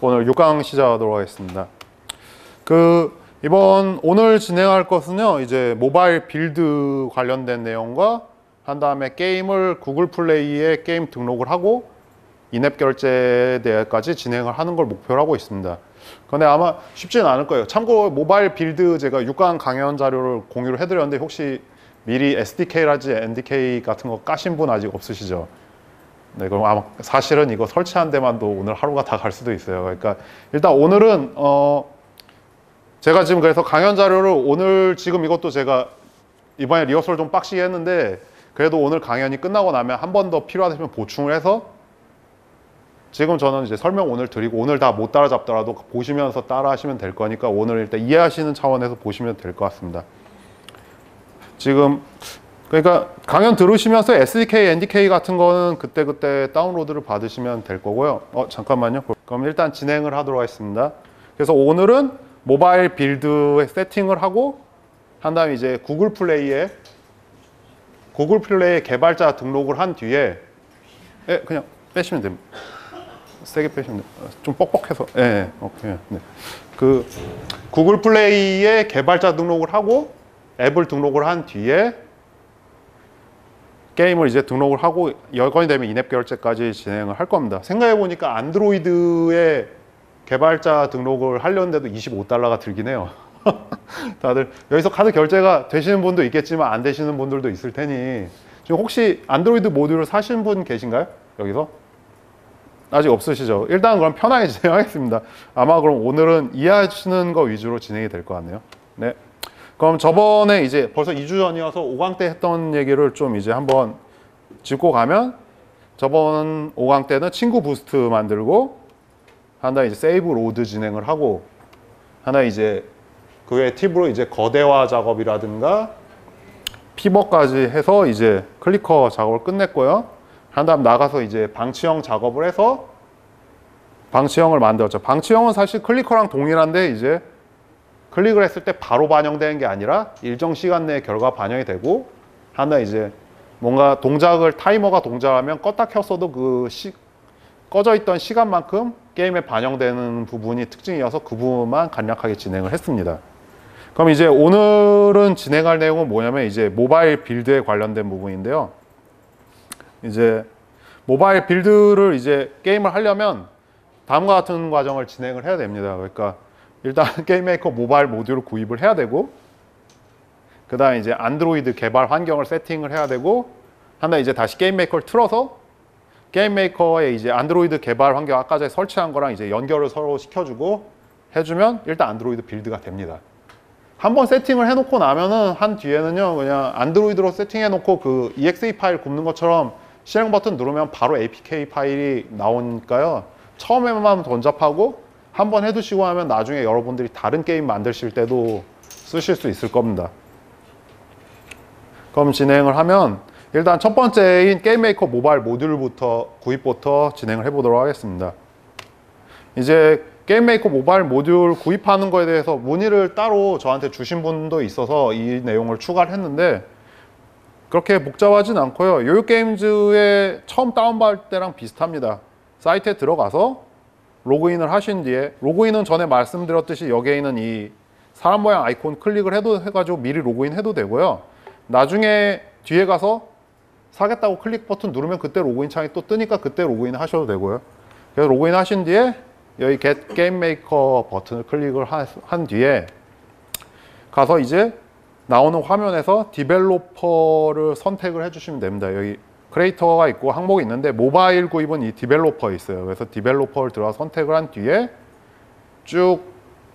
오늘 6강 시작하도록 하겠습니다. 오늘 진행할 것은요, 이제 모바일 빌드 관련된 내용과 한 다음에 게임을 구글 플레이에 게임 등록을 하고 인앱 결제에 대해까지 진행을 하는 걸 목표로 하고 있습니다. 근데 아마 쉽지는 않을 거예요. 참고로 모바일 빌드 제가 6강 강연 자료를 공유를 해드렸는데 혹시 미리 SDK라든지 NDK 같은 거 까신 분 아직 없으시죠? 네, 그럼 아마 사실은 이거 설치한 데만도 오늘 하루가 다 갈 수도 있어요. 그러니까 일단 오늘은 제가 지금 그래서 강연 자료를 오늘 지금 이것도 제가 이번에 리허설 좀 빡시게 했는데 그래도 오늘 강연이 끝나고 나면 한 번 더 필요하시면 보충을 해서 지금 저는 이제 설명 오늘 드리고 오늘 다 못 따라잡더라도 보시면서 따라 하시면 될 거니까 오늘 일단 이해하시는 차원에서 보시면 될 것 같습니다. 지금 그러니까 강연 들으시면서 SDK, NDK 같은 거는 그때그때 다운로드를 받으시면 될 거고요. 잠깐만요. 그럼 일단 진행을 하도록 하겠습니다. 그래서 오늘은 모바일 빌드에 세팅을 하고 한 다음에 이제 구글 플레이에 개발자 등록을 한 뒤에 그냥 빼시면 됩니다. 세게 빼시면 됩니다. 좀 뻑뻑해서. 오케이. 네. 구글 플레이에 개발자 등록을 하고 앱을 등록을 한 뒤에 게임을 이제 등록을 하고 여건이 되면 인앱 결제까지 진행을 할 겁니다. 생각해 보니까 안드로이드에 개발자 등록을 하려는데도 $25가 들긴 해요. 다들 여기서 카드 결제가 되시는 분도 있겠지만 안 되시는 분들도 있을 테니 지금 혹시 안드로이드 모듈을 사신 분 계신가요? 여기서? 아직 없으시죠? 일단 그럼 편하게 진행하겠습니다. 아마 그럼 오늘은 이해하시는 거 위주로 진행이 될 것 같네요. 네. 그럼 저번에 이제 벌써 2주 전이어서 5강 때 했던 얘기를 좀 이제 한번 짚고 가면 저번 5강 때는 친구 부스트 만들고 하나 이제 세이브 로드 진행을 하고 하나 이제 그 외 팁으로 이제 거대화 작업이라든가 피벗까지 해서 이제 클리커 작업을 끝냈고요. 한 다음 나가서 이제 방치형 작업을 해서 방치형을 만들었죠. 방치형은 사실 클리커랑 동일한데 이제 클릭을 했을 때 바로 반영되는 게 아니라 일정 시간 내에 결과 반영이 되고 하나 이제 뭔가 동작을 타이머가 동작하면 껐다 켰어도 꺼져 있던 시간만큼 게임에 반영되는 부분이 특징이어서 그 부분만 간략하게 진행을 했습니다. 그럼 이제 오늘은 진행할 내용은 뭐냐면 이제 모바일 빌드에 관련된 부분인데요. 이제 모바일 빌드를 이제 게임을 하려면 다음과 같은 과정을 진행을 해야 됩니다. 그러니까 일단 게임메이커 모바일 모듈을 구입을 해야 되고 그 다음에 이제 안드로이드 개발 환경을 세팅을 해야 되고 하나 이제 다시 게임메이커를 틀어서 게임메이커의 이제 안드로이드 개발 환경 아까 전에 설치한 거랑 이제 연결을 서로 시켜주고 해주면 일단 안드로이드 빌드가 됩니다. 한번 세팅을 해놓고 나면은 한 뒤에는요 그냥 안드로이드로 세팅해놓고 그 exe 파일 굽는 것처럼 실행 버튼 누르면 바로 apk 파일이 나오니까요 처음에만 번잡하고 한번 해두시고 하면 나중에 여러분들이 다른 게임 만드실 때도 쓰실 수 있을 겁니다. 그럼 진행을 하면 일단 첫 번째인 게임메이커 모바일 모듈부터 구입부터 진행을 해보도록 하겠습니다. 이제 게임메이커 모바일 모듈 구입하는 거에 대해서 문의를 따로 저한테 주신 분도 있어서 이 내용을 추가를 했는데 그렇게 복잡하진 않고요. 요요게임즈에 처음 다운받을 때랑 비슷합니다. 사이트에 들어가서 로그인을 하신 뒤에 로그인은 전에 말씀드렸듯이 여기에 있는 이 사람 모양 아이콘 클릭을 해가지고 미리 로그인 해도 되고요. 나중에 뒤에 가서 사겠다고 클릭 버튼 누르면 그때 로그인 창이 또 뜨니까 그때 로그인 하셔도 되고요. 그래서 로그인 하신 뒤에 여기 Get Game Maker 버튼을 클릭을 한 뒤에 가서 이제 나오는 화면에서 디벨로퍼를 선택을 해주시면 됩니다. 여기 크리에이터가 있고 항목이 있는데 모바일 구입은 이 디벨로퍼에 있어요. 그래서 디벨로퍼를 들어가 선택을 한 뒤에 쭉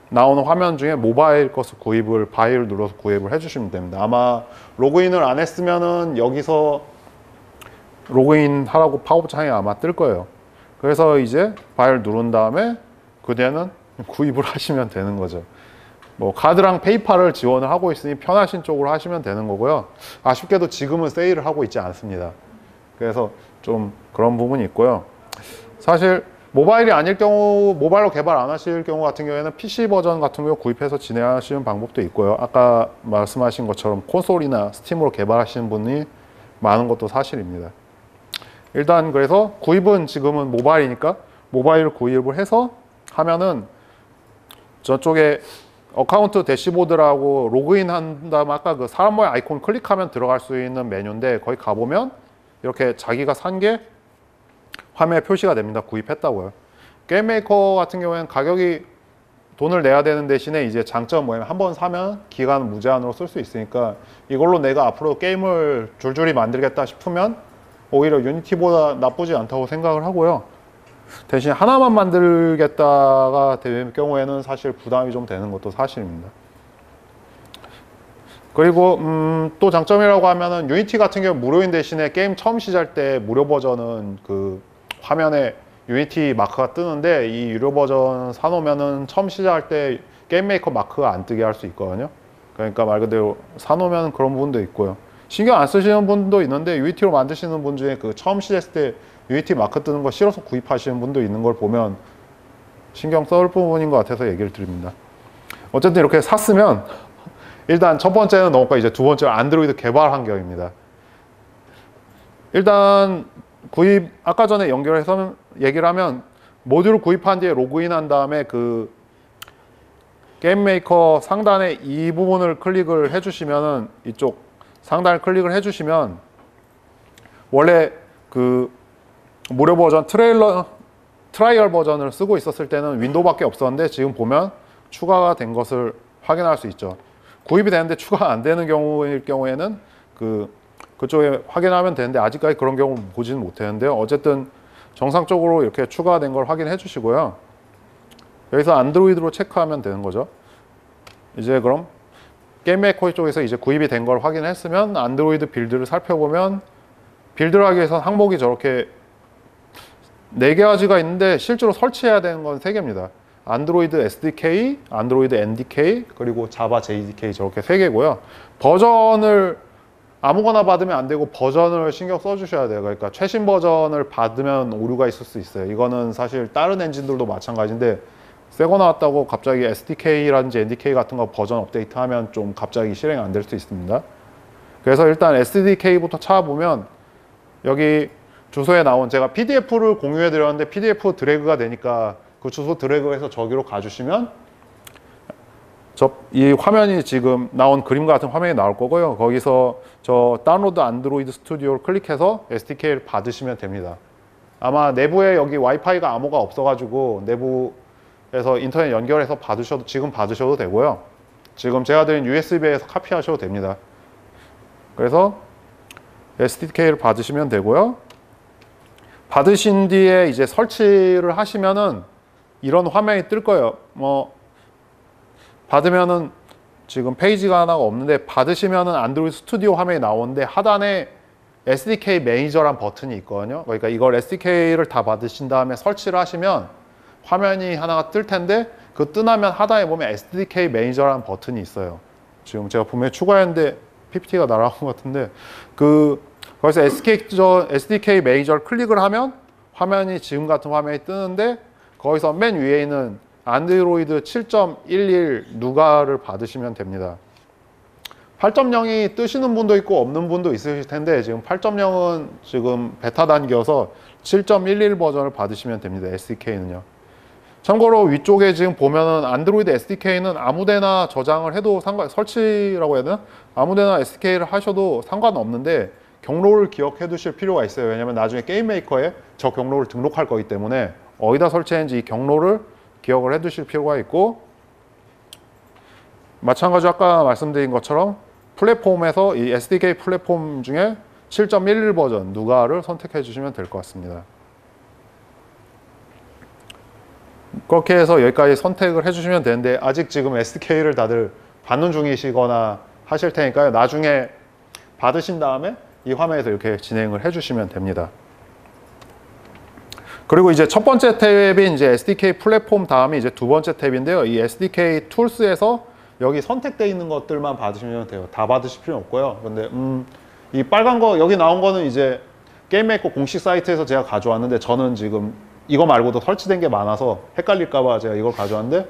나오는 화면 중에 모바일 것을 구입을 바이를 눌러서 구입을 해주시면 됩니다. 아마 로그인을 안 했으면은 여기서 로그인 하라고 팝업 창이 아마 뜰 거예요. 그래서 이제 바이를 누른 다음에 그 뒤에는 구입을 하시면 되는 거죠. 뭐 카드랑 페이팔을 지원을 하고 있으니 편하신 쪽으로 하시면 되는 거고요. 아쉽게도 지금은 세일을 하고 있지 않습니다. 그래서 좀 그런 부분이 있고요. 사실 모바일이 아닐 경우 모바일로 개발 안 하실 경우 같은 경우에는 PC 버전 같은 경우 구입해서 진행하시는 방법도 있고요. 아까 말씀하신 것처럼 콘솔이나 스팀으로 개발하시는 분이 많은 것도 사실입니다. 일단 그래서 구입은 지금은 모바일이니까 모바일 구입을 해서 하면은 저쪽에 어카운트 대시보드라고 로그인 한 다음에 아까 그 사람 모양 아이콘 클릭하면 들어갈 수 있는 메뉴인데 거기 가보면 이렇게 자기가 산 게 화면에 표시가 됩니다. 구입했다고요. 게임 메이커 같은 경우에는 가격이 돈을 내야 되는 대신에 이제 장점은 뭐냐면 한번 사면 기간 무제한으로 쓸 수 있으니까 이걸로 내가 앞으로 게임을 줄줄이 만들겠다 싶으면 오히려 유니티보다 나쁘지 않다고 생각을 하고요. 대신 하나만 만들겠다가 될 경우에는 사실 부담이 좀 되는 것도 사실입니다. 그리고 또 장점이라고 하면은 유니티 같은 경우 무료인 대신에 게임 처음 시작할 때 무료 버전은 그 화면에 유니티 마크가 뜨는데 이 유료 버전 사놓으면은 처음 시작할 때 게임 메이커 마크가 안 뜨게 할 수 있거든요. 그러니까 말 그대로 사놓으면 그런 부분도 있고요. 신경 안 쓰시는 분도 있는데 유니티로 만드시는 분 중에 그 처음 시작했을 때 유니티 마크 뜨는 거 싫어서 구입하시는 분도 있는 걸 보면 신경 써올 부분인 것 같아서 얘기를 드립니다. 어쨌든 이렇게 샀으면 일단 첫 번째는 넘어가 이제 두 번째는 안드로이드 개발 환경입니다. 일단 구입 아까 전에 연결해서 얘기를 하면 모듈을 구입한 뒤에 로그인한 다음에 그 게임 메이커 상단에 이 부분을 클릭을 해주시면은 이쪽 상단을 클릭을 해주시면 원래 그 무료 버전 트라이얼 버전을 쓰고 있었을 때는 윈도우밖에 없었는데 지금 보면 추가가 된 것을 확인할 수 있죠. 구입이 되는데 추가가 안 되는 경우일 경우에는 그쪽에 확인하면 되는데 아직까지 그런 경우 보지는 못했는데요. 어쨌든 정상적으로 이렇게 추가된 걸 확인해 주시고요. 여기서 안드로이드로 체크하면 되는 거죠. 이제 그럼 게임 메이커 쪽에서 이제 구입이 된 걸 확인했으면 안드로이드 빌드를 살펴보면 빌드를 하기 위해서 항목이 저렇게 4가지가 있는데 실제로 설치해야 되는 건 3개입니다. 안드로이드 SDK, 안드로이드 NDK, 그리고 자바 JDK 저렇게 3개고요. 버전을 아무거나 받으면 안 되고 버전을 신경 써주셔야 돼요. 그러니까 최신 버전을 받으면 오류가 있을 수 있어요. 이거는 사실 다른 엔진들도 마찬가지인데 새거 나왔다고 갑자기 SDK라든지 NDK 같은 거 버전 업데이트하면 좀 갑자기 실행이 안 될 수 있습니다. 그래서 일단 SDK부터 찾아보면 여기 주소에 나온 제가 PDF를 공유해 드렸는데 PDF 드래그가 되니까 그 주소 드래그해서 저기로 가주시면 이 화면이 지금 나온 그림 같은 화면이 나올 거고요. 거기서 저 다운로드 안드로이드 스튜디오를 클릭해서 SDK를 받으시면 됩니다. 아마 내부에 여기 와이파이가 암호가 없어가지고 내부에서 인터넷 연결해서 지금 받으셔도 되고요. 지금 제가 드린 USB에서 카피하셔도 됩니다. 그래서 SDK를 받으시면 되고요. 받으신 뒤에 이제 설치를 하시면은 이런 화면이 뜰 거예요. 받으면은 지금 페이지가 하나가 없는데 받으시면은 안드로이드 스튜디오 화면이 나오는데 하단에 SDK 매니저란 버튼이 있거든요. 그러니까 이걸 SDK를 다 받으신 다음에 설치를 하시면 화면이 하나가 뜰 텐데 그 뜨나면 하단에 보면 SDK 매니저란 버튼이 있어요. 지금 제가 분명히 추가했는데 PPT가 날아간 것 같은데 거기서 SDK 매니저를 클릭을 하면 화면이 지금 같은 화면이 뜨는데 거기서 맨 위에 있는 안드로이드 7.11 누가를 받으시면 됩니다. 8.0이 뜨시는 분도 있고 없는 분도 있으실 텐데 지금 8.0은 지금 베타 단계여서 7.11 버전을 받으시면 됩니다. SDK는요. 참고로 위쪽에 지금 보면은 안드로이드 SDK는 아무데나 저장을 해도 설치라고 해야 되나? 아무데나 SDK를 하셔도 상관없는데 경로를 기억해 두실 필요가 있어요. 왜냐면 나중에 게임 메이커에 저 경로를 등록할 거기 때문에 어디다 설치했는지 이 경로를 기억을 해 두실 필요가 있고 마찬가지로 아까 말씀드린 것처럼 플랫폼에서 이 SDK 플랫폼 중에 7.11 버전 누가를 선택해 주시면 될 것 같습니다. 그렇게 해서 여기까지 선택을 해 주시면 되는데 아직 지금 SDK를 다들 받는 중이시거나 하실 테니까요. 나중에 받으신 다음에 이 화면에서 이렇게 진행을 해 주시면 됩니다. 그리고 이제 첫 번째 탭이 이제 SDK 플랫폼 다음이 이제 두 번째 탭인데요. 이 SDK 툴스에서 여기 선택되어 있는 것들만 받으시면 돼요. 다 받으실 필요는 없고요. 근데 이 빨간 거 여기 나온 거는 이제 게임 메이커 공식 사이트에서 제가 가져왔는데 저는 지금 이거 말고도 설치된 게 많아서 헷갈릴까 봐 제가 이걸 가져왔는데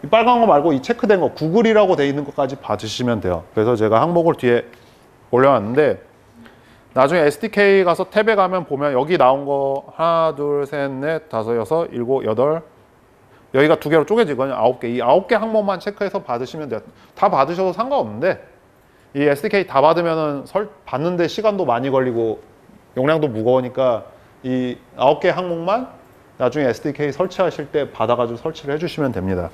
이 빨간 거 말고 이 체크된 거 구글이라고 돼 있는 것까지 받으시면 돼요. 그래서 제가 항목을 뒤에 올려놨는데 나중에 SDK 가서 탭에 가면 보면 여기 나온 거 하나, 둘, 셋, 넷, 다섯, 여섯, 일곱, 여덟, 여기가 두 개로 쪼개지거든요. 9개. 이 9개 항목만 체크해서 받으시면 돼요. 다 받으셔도 상관없는데 이 SDK 다 받으면은 받는데 시간도 많이 걸리고 용량도 무거우니까 이 9개 항목만 나중에 SDK 설치하실 때 받아가지고 설치를 해주시면 됩니다.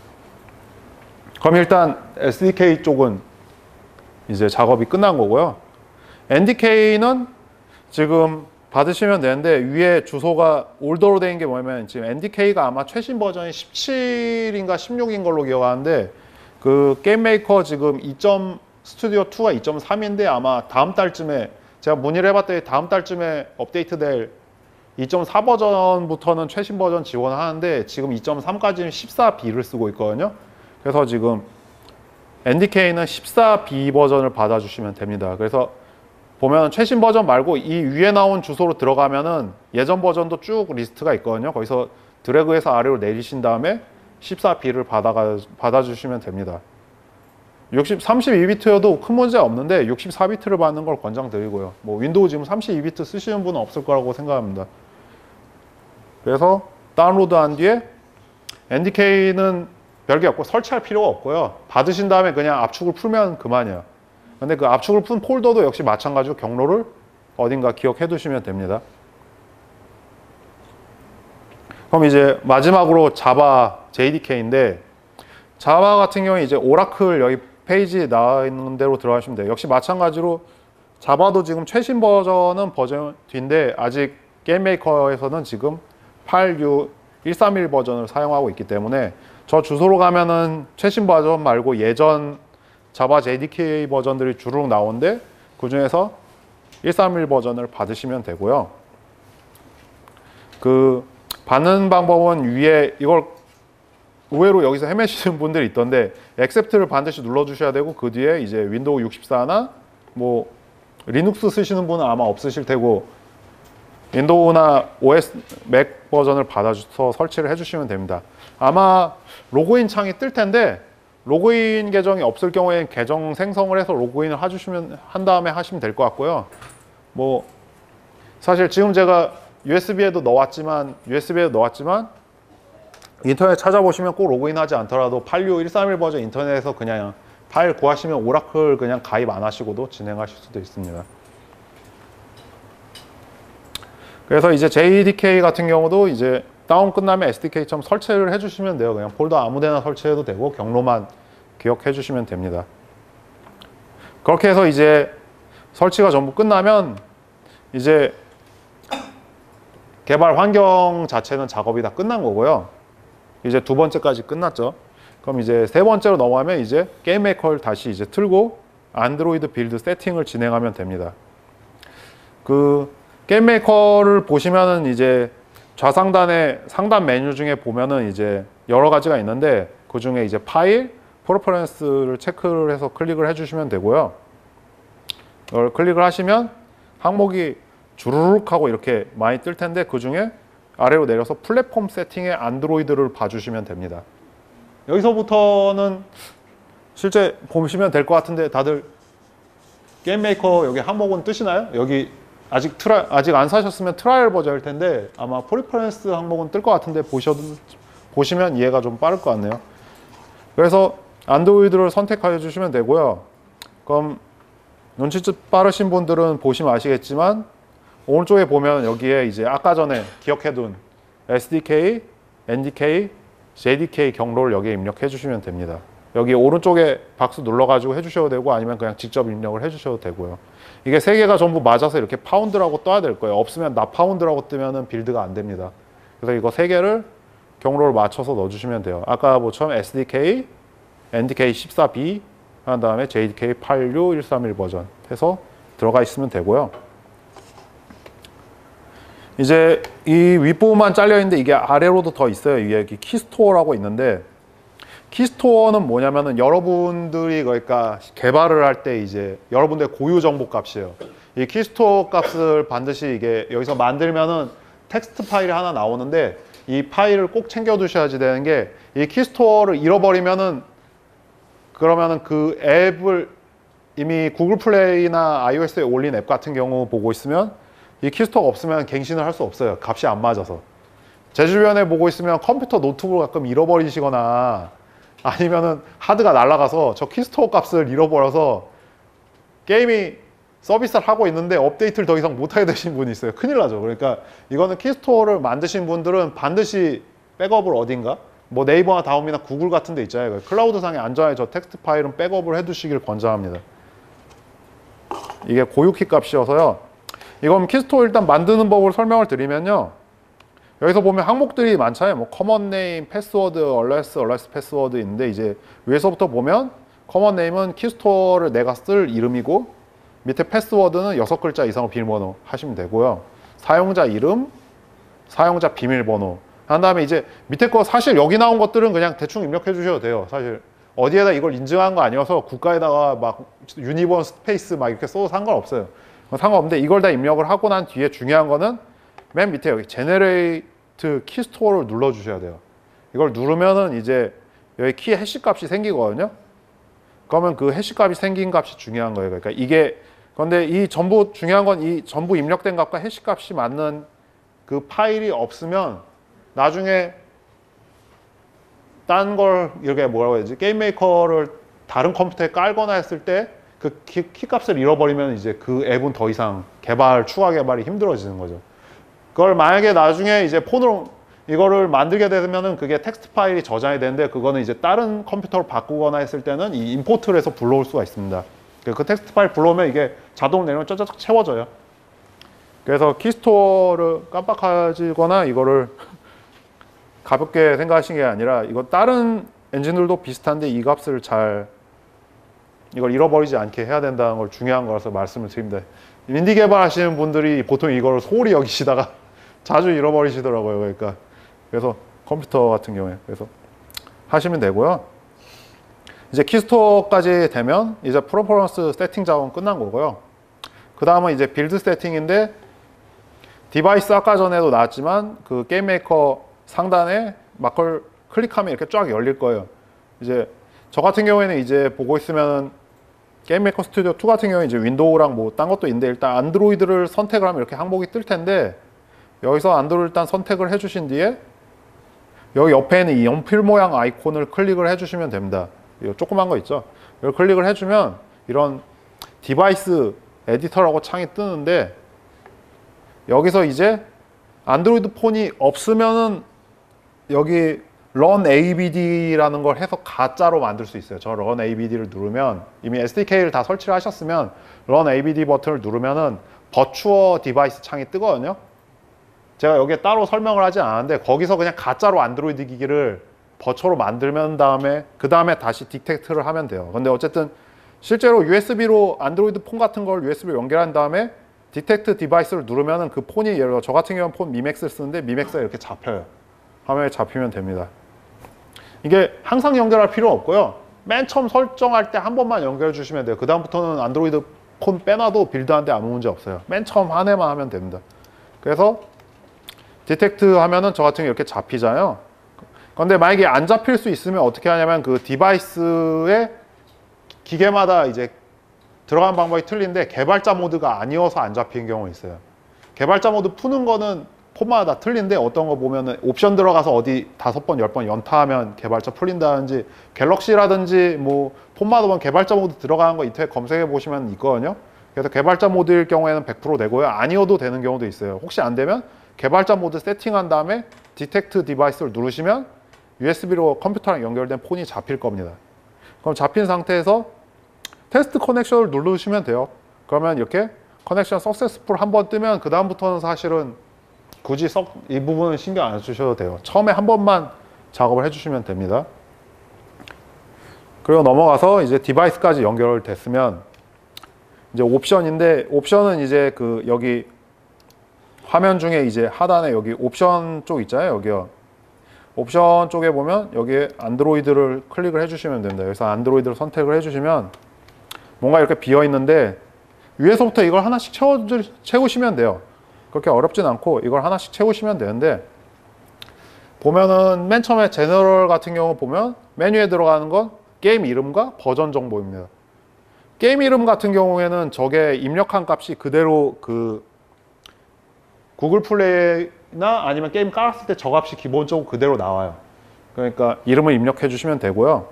그럼 일단 SDK 쪽은 이제 작업이 끝난 거고요. NDK는 지금 받으시면 되는데 위에 주소가 올더로 된 게 뭐냐면 지금 NDK가 아마 최신 버전이 17인가 16인 걸로 기억하는데 그 게임 메이커 지금 스튜디오 2가 2.3인데 아마 다음 달쯤에 제가 문의를 해봤더니 다음 달쯤에 업데이트될 2.4 버전부터는 최신 버전 지원하는데 지금 2.3까지는 14B를 쓰고 있거든요. 그래서 지금 NDK는 14B 버전을 받아주시면 됩니다. 그래서 보면 최신 버전 말고 이 위에 나온 주소로 들어가면은 예전 버전도 쭉 리스트가 있거든요. 거기서 드래그해서 아래로 내리신 다음에 14B를 받아주시면 됩니다. 32비트여도 큰 문제 없는데 64비트를 받는 걸 권장드리고요. 뭐 윈도우 지금 32비트 쓰시는 분은 없을 거라고 생각합니다. 그래서 다운로드한 뒤에 NDK는 별게 없고 설치할 필요가 없고요. 받으신 다음에 그냥 압축을 풀면 그만이에요. 근데 그 압축을 푼 폴더도 역시 마찬가지로 경로를 어딘가 기억해 두시면 됩니다. 그럼 이제 마지막으로 자바 JDK인데 자바 같은 경우에 이제 오라클 여기 페이지에 나와 있는 대로 들어가시면 돼요. 역시 마찬가지로 자바도 지금 최신 버전은 버전 뒤인데 아직 게임 메이커에서는 지금 8.6.131 버전을 사용하고 있기 때문에 저 주소로 가면은 최신 버전 말고 예전 자바 JDK 버전들이 주르륵 나오는데 그 중에서 131 버전을 받으시면 되고요. 그 받는 방법은 위에 이걸 의외로 여기서 헤매시는 분들이 있던데 accept를 반드시 눌러주셔야 되고 그 뒤에 이제 윈도우 64나 뭐 리눅스 쓰시는 분은 아마 없으실 테고 윈도우나 OS 맥 버전을 받아서 설치를 해주시면 됩니다. 아마 로그인 창이 뜰 텐데 로그인 계정이 없을 경우에는 계정 생성을 해서 로그인을 한 다음에 하시면 될 것 같고요. 뭐 사실 지금 제가 USB에도 넣었지만 인터넷 찾아보시면 꼭 로그인하지 않더라도 86131 버전 인터넷에서 그냥 파일 구하시면 오라클 그냥 가입 안 하시고도 진행하실 수도 있습니다. 그래서 이제 JDK 같은 경우도 이제 다운 끝나면 SDK처럼 설치를 해주시면 돼요. 그냥 폴더 아무데나 설치해도 되고 경로만 기억해 주시면 됩니다. 그렇게 해서 이제 설치가 전부 끝나면 이제 개발 환경 자체는 작업이 다 끝난 거고요. 이제 두 번째까지 끝났죠. 그럼 이제 세 번째로 넘어가면 이제 게임 메이커를 다시 이제 틀고 안드로이드 빌드 세팅을 진행하면 됩니다. 그 게임 메이커를 보시면은 이제 좌상단에 상단 메뉴 중에 보면은 이제 여러 가지가 있는데 그 중에 이제 파일, 프레퍼런스를 체크를 해서 클릭을 해주시면 되고요. 이걸 클릭을 하시면 항목이 주르륵 하고 이렇게 많이 뜰 텐데 그 중에 아래로 내려서 플랫폼 세팅의 안드로이드를 봐주시면 됩니다. 여기서부터는 실제 보시면 될 것 같은데 다들 게임 메이커 여기 항목은 뜨시나요? 여기 아직 안 사셨으면 트라이얼 버전일 텐데 아마 프리퍼런스 항목은 뜰 것 같은데 보시면 이해가 좀 빠를 것 같네요. 그래서 안드로이드를 선택해 주시면 되고요. 그럼 눈치껏 빠르신 분들은 보시면 아시겠지만 오른쪽에 보면 여기에 이제 아까 전에 기억해둔 SDK, NDK, JDK 경로를 여기에 입력해 주시면 됩니다. 여기 오른쪽에 박스 눌러가지고 해주셔도 되고 아니면 그냥 직접 입력을 해주셔도 되고요. 이게 세 개가 전부 맞아서 이렇게 파운드라고 떠야 될 거예요. 없으면 나 파운드라고 뜨면은 빌드가 안 됩니다. 그래서 이거 세 개를 경로를 맞춰서 넣어주시면 돼요. 아까 뭐처럼 SDK, NDK 14B 한 다음에 JDK 86131 버전 해서 들어가 있으면 되고요. 이제 이 윗부분만 잘려 있는데 이게 아래로도 더 있어요. 위에 키스토어라고 있는데 키스토어는 뭐냐면은 여러분들이 그러니까 개발을 할 때 이제 여러분들의 고유 정보 값이에요. 이 키스토어 값을 반드시 이게 여기서 만들면은 텍스트 파일이 하나 나오는데 이 파일을 꼭 챙겨 두셔야지 되는 게 이 키스토어를 잃어버리면은 그러면은 그 앱을 이미 구글 플레이나 iOS에 올린 앱 같은 경우 보고 있으면 이 키스토어가 없으면 갱신을 할 수 없어요. 값이 안 맞아서. 제 주변에 보고 있으면 컴퓨터 노트북을 가끔 잃어버리시거나 아니면은 하드가 날아가서 저 키스토어 값을 잃어버려서 게임이 서비스를 하고 있는데 업데이트를 더 이상 못하게 되신 분이 있어요. 큰일 나죠. 그러니까 이거는 키스토어를 만드신 분들은 반드시 백업을 어딘가 뭐 네이버나 다음이나 구글 같은 데 있잖아요. 클라우드상에 안전하게 저 텍스트 파일은 백업을 해두시길 권장합니다. 이게 고유키 값이어서요. 이건 키스토어 일단 만드는 법을 설명을 드리면요. 여기서 보면 항목들이 많잖아요. 뭐 커먼 네임, 패스워드, 얼라이스 패스워드 있는데 이제 위에서부터 보면 커먼 네임은 키스토어를 내가 쓸 이름이고 밑에 패스워드는 6글자 이상의 비밀번호 하시면 되고요. 사용자 이름, 사용자 비밀번호 한 다음에 이제 밑에 거 사실 여기 나온 것들은 그냥 대충 입력해 주셔도 돼요. 사실 어디에다 이걸 인증한 거 아니어서 국가에다가 막 유니번 스페이스 막 이렇게 써도 상관없어요. 상관없는데 이걸 다 입력을 하고 난 뒤에 중요한 거는 맨 밑에 여기 제네레이트 키스토어를 눌러 주셔야 돼요. 이걸 누르면은 이제 여기 키 해시 값이 생기거든요. 그러면 그 해시 값이 생긴 값이 중요한 거예요. 그러니까 이게 근데 이 전부 중요한 건 이 전부 입력된 값과 해시 값이 맞는 그 파일이 없으면 나중에 딴 걸 이렇게 뭐라고 해야지 게임 메이커를 다른 컴퓨터에 깔거나 했을 때 그 키 값을 잃어버리면 이제 그 앱은 더 이상 추가 개발이 힘들어지는 거죠. 그걸 만약에 나중에 이제 폰으로 이거를 만들게 되면은 그게 텍스트 파일이 저장이 되는데 그거는 이제 다른 컴퓨터로 바꾸거나 했을 때는 이 임포트를 해서 불러올 수가 있습니다. 그 텍스트 파일 불러오면 이게 자동으로 내리면 쩌쩌 채워져요. 그래서 키스토어를 깜빡하시거나 이거를 가볍게 생각하신 게 아니라 이거 다른 엔진들도 비슷한데 이 값을 잘 이걸 잃어버리지 않게 해야 된다는 걸 중요한 거라서 말씀을 드립니다. 인디 개발하시는 분들이 보통 이걸 소홀히 여기시다가 자주 잃어버리시더라고요. 그러니까 그래서 컴퓨터 같은 경우에 그래서 하시면 되고요. 이제 키스토어까지 되면 이제 프로퍼런스 세팅 작업은 끝난 거고요. 그 다음은 이제 빌드 세팅인데 디바이스 아까 전에도 나왔지만 그 게임 메이커 상단에 막걸 클릭하면 이렇게 쫙 열릴 거예요. 이제 저 같은 경우에는 이제 보고 있으면 게임 메이커 스튜디오 2 같은 경우에 이제 윈도우랑 뭐 딴 것도 있는데 일단 안드로이드를 선택을 하면 이렇게 항목이 뜰 텐데 여기서 안드로이드 일단 선택을 해주신 뒤에 여기 옆에 있는 이 연필 모양 아이콘을 클릭을 해주시면 됩니다. 이 조그만 거 있죠? 이걸 클릭을 해주면 이런 디바이스 에디터라고 창이 뜨는데 여기서 이제 안드로이드 폰이 없으면은 여기 run abd라는 걸 해서 가짜로 만들 수 있어요. 저 run abd를 누르면 이미 SDK를 다 설치를 하셨으면 run abd 버튼을 누르면은 버추어 디바이스 창이 뜨거든요. 제가 여기에 따로 설명을 하지 않았는데 거기서 그냥 가짜로 안드로이드 기기를 버추어로 만들면 그 다음에 다시 디텍트를 하면 돼요. 근데 어쨌든 실제로 USB로 안드로이드 폰 같은 걸 USB로 연결한 다음에 디텍트 디바이스를 누르면은 그 폰이 예를 들어 저 같은 경우는 폰 미맥스를 쓰는데 미맥스가 이렇게 잡혀요. 화면에 잡히면 됩니다. 이게 항상 연결할 필요 없고요. 맨 처음 설정할 때 한 번만 연결해 주시면 돼요. 그 다음부터는 안드로이드 폰 빼놔도 빌드하는데 아무 문제 없어요. 맨 처음 한 해만 하면 됩니다. 그래서 디텍트 하면은 저 같은 경우 이렇게 잡히잖아요. 근데 만약에 안 잡힐 수 있으면 어떻게 하냐면 그 디바이스의 기계마다 이제 들어가는 방법이 틀린데 개발자 모드가 아니어서 안 잡히는 경우가 있어요. 개발자 모드 푸는 거는 폰마다 다 틀린데 어떤 거 보면은 옵션 들어가서 어디 5번, 10번 연타하면 개발자 풀린다든지 갤럭시라든지 뭐 폰마다 보면 개발자 모드 들어가는 거 인터넷 검색해 보시면 있거든요. 그래서 개발자 모드일 경우에는 100% 되고요. 아니어도 되는 경우도 있어요. 혹시 안 되면 개발자 모드 세팅한 다음에 디텍트 디바이스를 누르시면 USB로 컴퓨터랑 연결된 폰이 잡힐 겁니다. 그럼 잡힌 상태에서 테스트 커넥션을 누르시면 돼요. 그러면 이렇게 커넥션 석세스풀 한번 뜨면 그 다음부터는 사실은 굳이 이 부분은 신경 안 쓰셔도 돼요. 처음에 한 번만 작업을 해주시면 됩니다. 그리고 넘어가서 이제 디바이스까지 연결됐으면 이제 옵션인데 옵션은 이제 그 여기 화면 중에 이제 하단에 여기 옵션 쪽 있잖아요. 여기요. 옵션 쪽에 보면 여기에 안드로이드를 클릭을 해주시면 됩니다. 여기서 안드로이드를 선택을 해주시면 뭔가 이렇게 비어 있는데 위에서부터 이걸 하나씩 채우시면 돼요. 그렇게 어렵진 않고 이걸 하나씩 채우시면 되는데 보면은 맨 처음에 제너럴 같은 경우 보면 메뉴에 들어가는 건 게임 이름과 버전 정보입니다. 게임 이름 같은 경우에는 저게 입력한 값이 그대로 그 구글 플레이나 아니면 게임 깔았을 때 저 값이 기본적으로 그대로 나와요. 그러니까 이름을 입력해 주시면 되고요.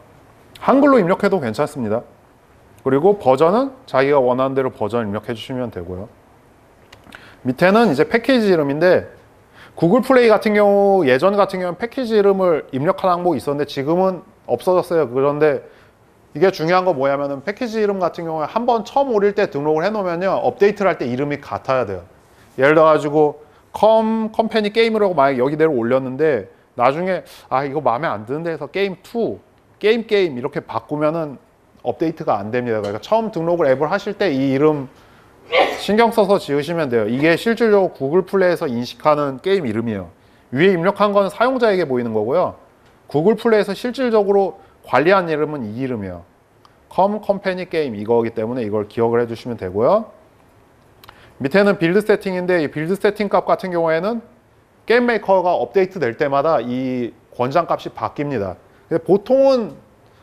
한글로 입력해도 괜찮습니다. 그리고 버전은 자기가 원하는 대로 버전 입력해 주시면 되고요. 밑에는 이제 패키지 이름인데 구글 플레이 같은 경우 예전 같은 경우는 패키지 이름을 입력하는 항목이 있었는데 지금은 없어졌어요. 그런데 이게 중요한 거 뭐냐면은 패키지 이름 같은 경우에 한번 처음 올릴 때 등록을 해 놓으면요. 업데이트를 할 때 이름이 같아야 돼요. 예를 들어 가지고 컴퍼니 게임이라고 만약에 여기대로 올렸는데 나중에 이거 마음에 안 드는데 해서 게임 2, 게임 이렇게 바꾸면은 업데이트가 안 됩니다. 그러니까 처음 등록을 앱을 하실 때 이 이름 신경 써서 지으시면 돼요. 이게 실질적으로 구글 플레이에서 인식하는 게임 이름이에요. 위에 입력한 건 사용자에게 보이는 거고요. 구글 플레이에서 실질적으로 관리한 이름은 이 이름이에요. 컴퍼니 게임 이거기 때문에 이걸 기억을 해주시면 되고요. 밑에는 빌드 세팅인데 이 빌드 세팅 값 같은 경우에는 게임 메이커가 업데이트 될 때마다 이 권장 값이 바뀝니다. 근데 보통은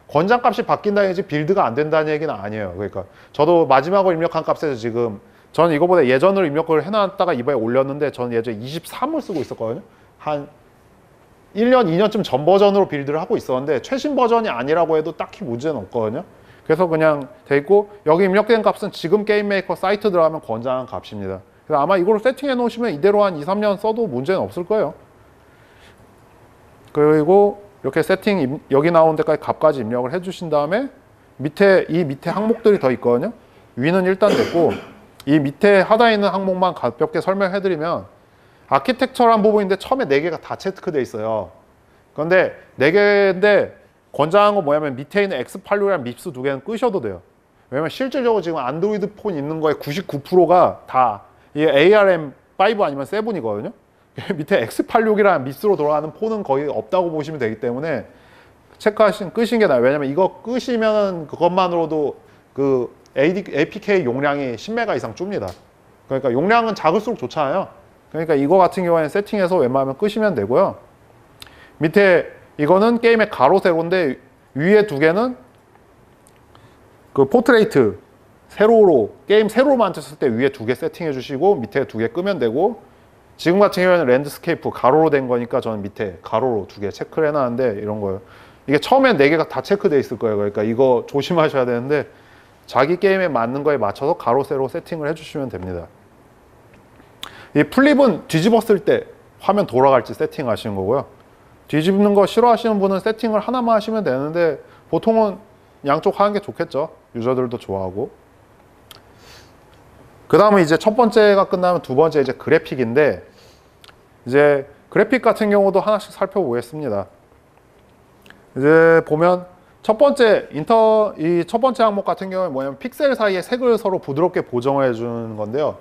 권장 값이 바뀐다는 얘기지 빌드가 안 된다는 얘기는 아니에요. 그러니까 저도 마지막으로 입력한 값에서 지금 저는 이거보다 예전으로 입력을 해놨다가 이번에 올렸는데 저는 예전에 23을 쓰고 있었거든요. 한 1년, 2년쯤 전 버전으로 빌드를 하고 있었는데 최신 버전이 아니라고 해도 딱히 문제는 없거든요. 그래서 그냥 돼 있고 여기 입력된 값은 지금 게임 메이커 사이트 들어가면 권장한 값입니다. 그래서 아마 이걸 세팅해 놓으시면 이대로 한 2, 3년 써도 문제는 없을 거예요. 그리고 이렇게 세팅 여기 나온 데까지 값까지 입력을 해 주신 다음에 이 밑에 항목들이 더 있거든요. 위는 일단 됐고 이 밑에 하단에 있는 항목만 가볍게 설명해 드리면 아키텍처란 부분인데 처음에 4개가 다 체크돼 있어요. 그런데 4개인데 권장한 건 뭐냐면 밑에 있는 X86이랑 밉스 2개는 끄셔도 돼요. 왜냐면 실질적으로 지금 안드로이드 폰 있는 거의 99%가 다 이게 ARM5 아니면 7이거든요. 밑에 X86이랑 밉스로 돌아가는 폰은 거의 없다고 보시면 되기 때문에 끄신 게 나아요. 왜냐면 이거 끄시면 그것만으로도 그 APK 용량이 10메가 이상 줍니다. 그러니까 용량은 작을수록 좋잖아요. 그러니까 이거 같은 경우에는 세팅해서 웬만하면 끄시면 되고요. 밑에 이거는 게임의 가로 세로인데 위에 2개는 그 포트레이트 세로로 게임 세로로 만졌을 때 위에 2개 세팅해 주시고 밑에 2개 끄면 되고 지금 같은 경우에는 랜드스케이프 가로로 된 거니까 저는 밑에 가로로 2개 체크를 해놨는데 이런 거예요. 이게 처음엔 4개가 다 체크돼 있을 거예요. 그러니까 이거 조심하셔야 되는데 자기 게임에 맞는 거에 맞춰서 가로 세로 세팅을 해주시면 됩니다. 이 플립은 뒤집었을 때 화면 돌아갈지 세팅하시는 거고요. 뒤집는 거 싫어하시는 분은 세팅을 하나만 하시면 되는데 보통은 양쪽 하는 게 좋겠죠. 유저들도 좋아하고. 그 다음에 이제 첫 번째가 끝나면 두 번째 이제 그래픽인데 이제 그래픽 같은 경우도 하나씩 살펴보겠습니다. 이제 보면 첫 번째 이 첫 번째 항목 같은 경우는 뭐냐면 픽셀 사이의 색을 서로 부드럽게 보정해 주는 건데요.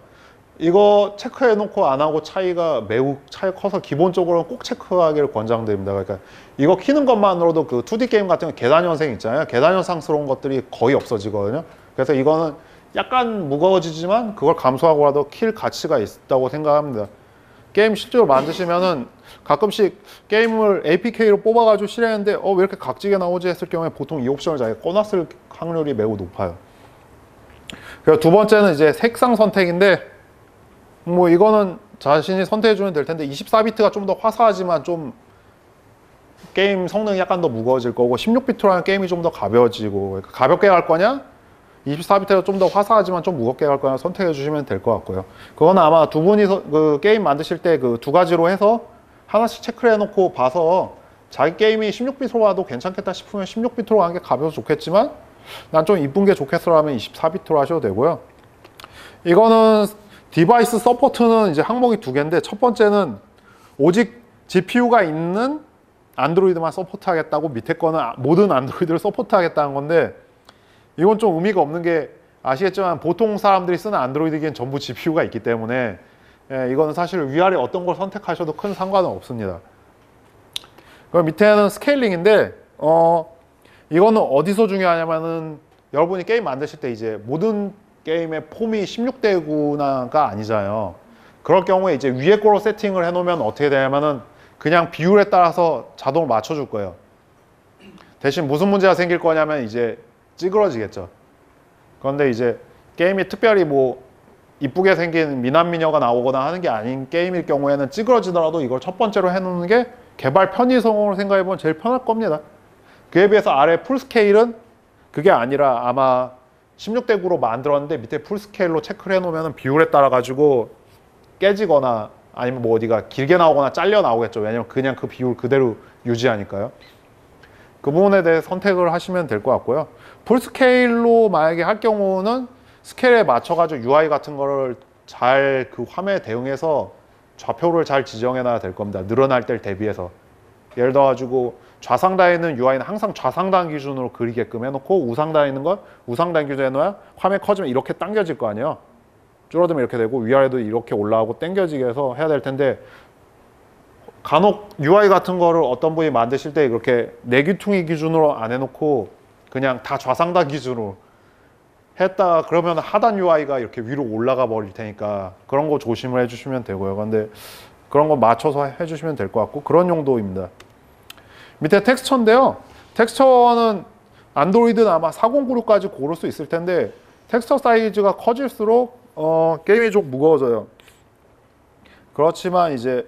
이거 체크해 놓고 안 하고 차이가 매우 커서 기본적으로는 꼭 체크하기를 권장드립니다. 그러니까 이거 키는 것만으로도 그 2D 게임 같은 경우 계단 현상 있잖아요. 계단 현상스러운 것들이 거의 없어지거든요. 그래서 이거는 약간 무거워지지만 그걸 감소하고라도 킬 가치가 있다고 생각합니다. 게임 실제로 만드시면은 가끔씩 게임을 APK로 뽑아가지고 실행했는데 왜 이렇게 각지게 나오지 했을 경우에 보통 이 옵션을 자기가 꺼놨을 확률이 매우 높아요. 그리고 두 번째는 이제 색상 선택인데 뭐 이거는 자신이 선택해주면 될 텐데 24비트가 좀 더 화사하지만 좀 게임 성능이 약간 더 무거워질 거고 16비트로 하면 게임이 좀 더 가벼워지고 그러니까 가볍게 갈 거냐 24비트가 좀 더 화사하지만 좀 무겁게 갈 거냐 선택해 주시면 될 것 같고요. 그건 아마 두 분이서 그 게임 만드실 때 그 두 가지로 해서 하나씩 체크를 해놓고 봐서 자기 게임이 16비트로 와도 괜찮겠다 싶으면 16비트로 가는 게 가벼워서 좋겠지만 난 좀 이쁜 게 좋겠어 하면 24비트로 하셔도 되고요. 이거는 디바이스 서포트는 이제 항목이 2개인데 첫 번째는 오직 GPU가 있는 안드로이드만 서포트하겠다고 밑에 거는 모든 안드로이드를 서포트하겠다는 건데 이건 좀 의미가 없는 게 아시겠지만 보통 사람들이 쓰는 안드로이드기엔 전부 GPU가 있기 때문에 이거는 사실 위아래 어떤 걸 선택하셔도 큰 상관은 없습니다. 그럼 밑에는 스케일링인데 이거는 어디서 중요하냐면은 여러분이 게임 만드실 때 이제 모든 게임의 폼이 16대 9가 아니잖아요. 그럴 경우에 이제 위에 거로 세팅을 해놓으면 어떻게 되냐면은 그냥 비율에 따라서 자동으로 맞춰줄 거예요. 대신 무슨 문제가 생길 거냐면 이제 찌그러지겠죠. 그런데 이제 게임이 특별히 뭐 이쁘게 생긴 미남 미녀가 나오거나 하는 게 아닌 게임일 경우에는 찌그러지더라도 이걸 첫 번째로 해놓는 게 개발 편의성으로 생각해보면 제일 편할 겁니다. 그에 비해서 아래 풀스케일은 그게 아니라 아마 16대 9로 만들었는데 밑에 풀스케일로 체크를 해놓으면 비율에 따라 가지고 깨지거나 아니면 뭐 어디가 길게 나오거나 잘려 나오겠죠. 왜냐면 그냥 그 비율 그대로 유지하니까요. 그 부분에 대해 선택을 하시면 될 것 같고요. 풀스케일로 만약에 할 경우는 스케일에 맞춰가지고 UI 같은 거를 잘 그 화면에 대응해서 좌표를 잘 지정해 놔야 될 겁니다. 늘어날 때를 대비해서. 예를 들어 가지고 좌상단에 있는 UI는 항상 좌상단 기준으로 그리게끔 해놓고 우상단에 있는 건 우상단 기준으로 해놔야 화면이 커지면 이렇게 당겨질 거 아니에요. 줄어들면 이렇게 되고 위아래도 이렇게 올라가고 당겨지게 해서 해야 될 텐데 간혹 UI 같은 거를 어떤 분이 만드실 때 이렇게 내귀퉁이 기준으로 안 해놓고 그냥 다 좌상단 기준으로 했다 그러면 하단 UI가 이렇게 위로 올라가 버릴 테니까 그런 거 조심을 해주시면 되고요. 근데 그런 거 맞춰서 해주시면 될 것 같고 그런 용도입니다. 밑에 텍스처인데요. 텍스처는 안드로이드는 아마 4096까지 고를 수 있을 텐데 텍스처 사이즈가 커질수록 게임이 좀 무거워져요. 그렇지만 이제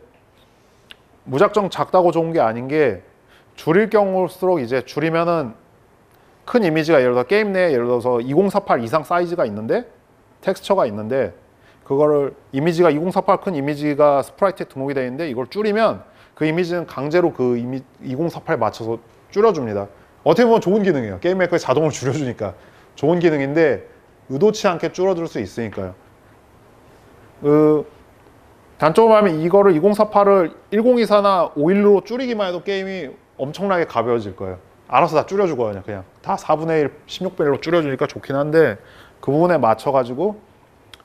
무작정 작다고 좋은 게 아닌 게 줄일 경우일수록 이제 줄이면은 큰 이미지가 예를 들어 게임 내에 예를 들어서 2048 이상 사이즈가 있는데 텍스처가 있는데 그거를 이미지가 2048 큰 이미지가 스프라이트에 등록이 되어 있는데 이걸 줄이면 그 이미지는 강제로 그 2048 맞춰서 줄여줍니다. 어떻게 보면 좋은 기능이에요. 게임 메이커에 자동으로 줄여주니까 좋은 기능인데 의도치 않게 줄어들 수 있으니까요. 단점을 하면 이거를 2048을 1024나 51로 줄이기만 해도 게임이 엄청나게 가벼워질 거예요. 알아서 다 줄여주거든요. 그냥 다 4분의 1, 16분의 1로 줄여주니까 좋긴 한데 그 부분에 맞춰가지고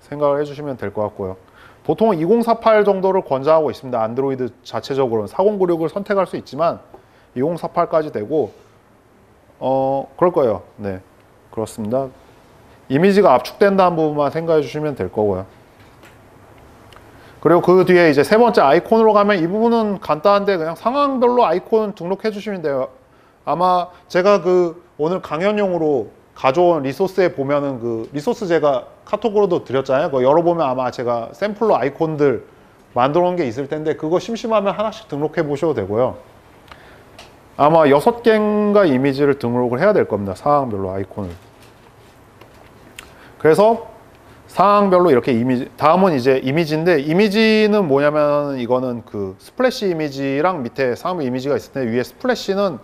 생각을 해주시면 될 것 같고요. 보통은 2048 정도를 권장하고 있습니다. 안드로이드 자체적으로는 4096을 선택할 수 있지만 2048까지 되고 그럴 거예요. 네, 그렇습니다. 이미지가 압축된다는 부분만 생각해 주시면 될 거고요. 그리고 그 뒤에 이제 세 번째 아이콘으로 가면 이 부분은 간단한데 그냥 상황별로 아이콘 등록해 주시면 돼요. 아마 제가 그 오늘 강연용으로 가져온 리소스에 보면은 그 리소스 제가 카톡으로도 드렸잖아요. 그거 열어보면 아마 제가 샘플로 아이콘들 만들어 놓은 게 있을 텐데 그거 심심하면 하나씩 등록해 보셔도 되고요. 아마 6개인가 이미지를 등록을 해야 될 겁니다. 상황별로 아이콘을. 그래서 상황별로 이렇게 이미지, 다음은 이제 이미지인데 이미지는 뭐냐면 이거는 그 스플래시 이미지랑 밑에 상황별 이미지가 있을 텐데 위에 스플래시는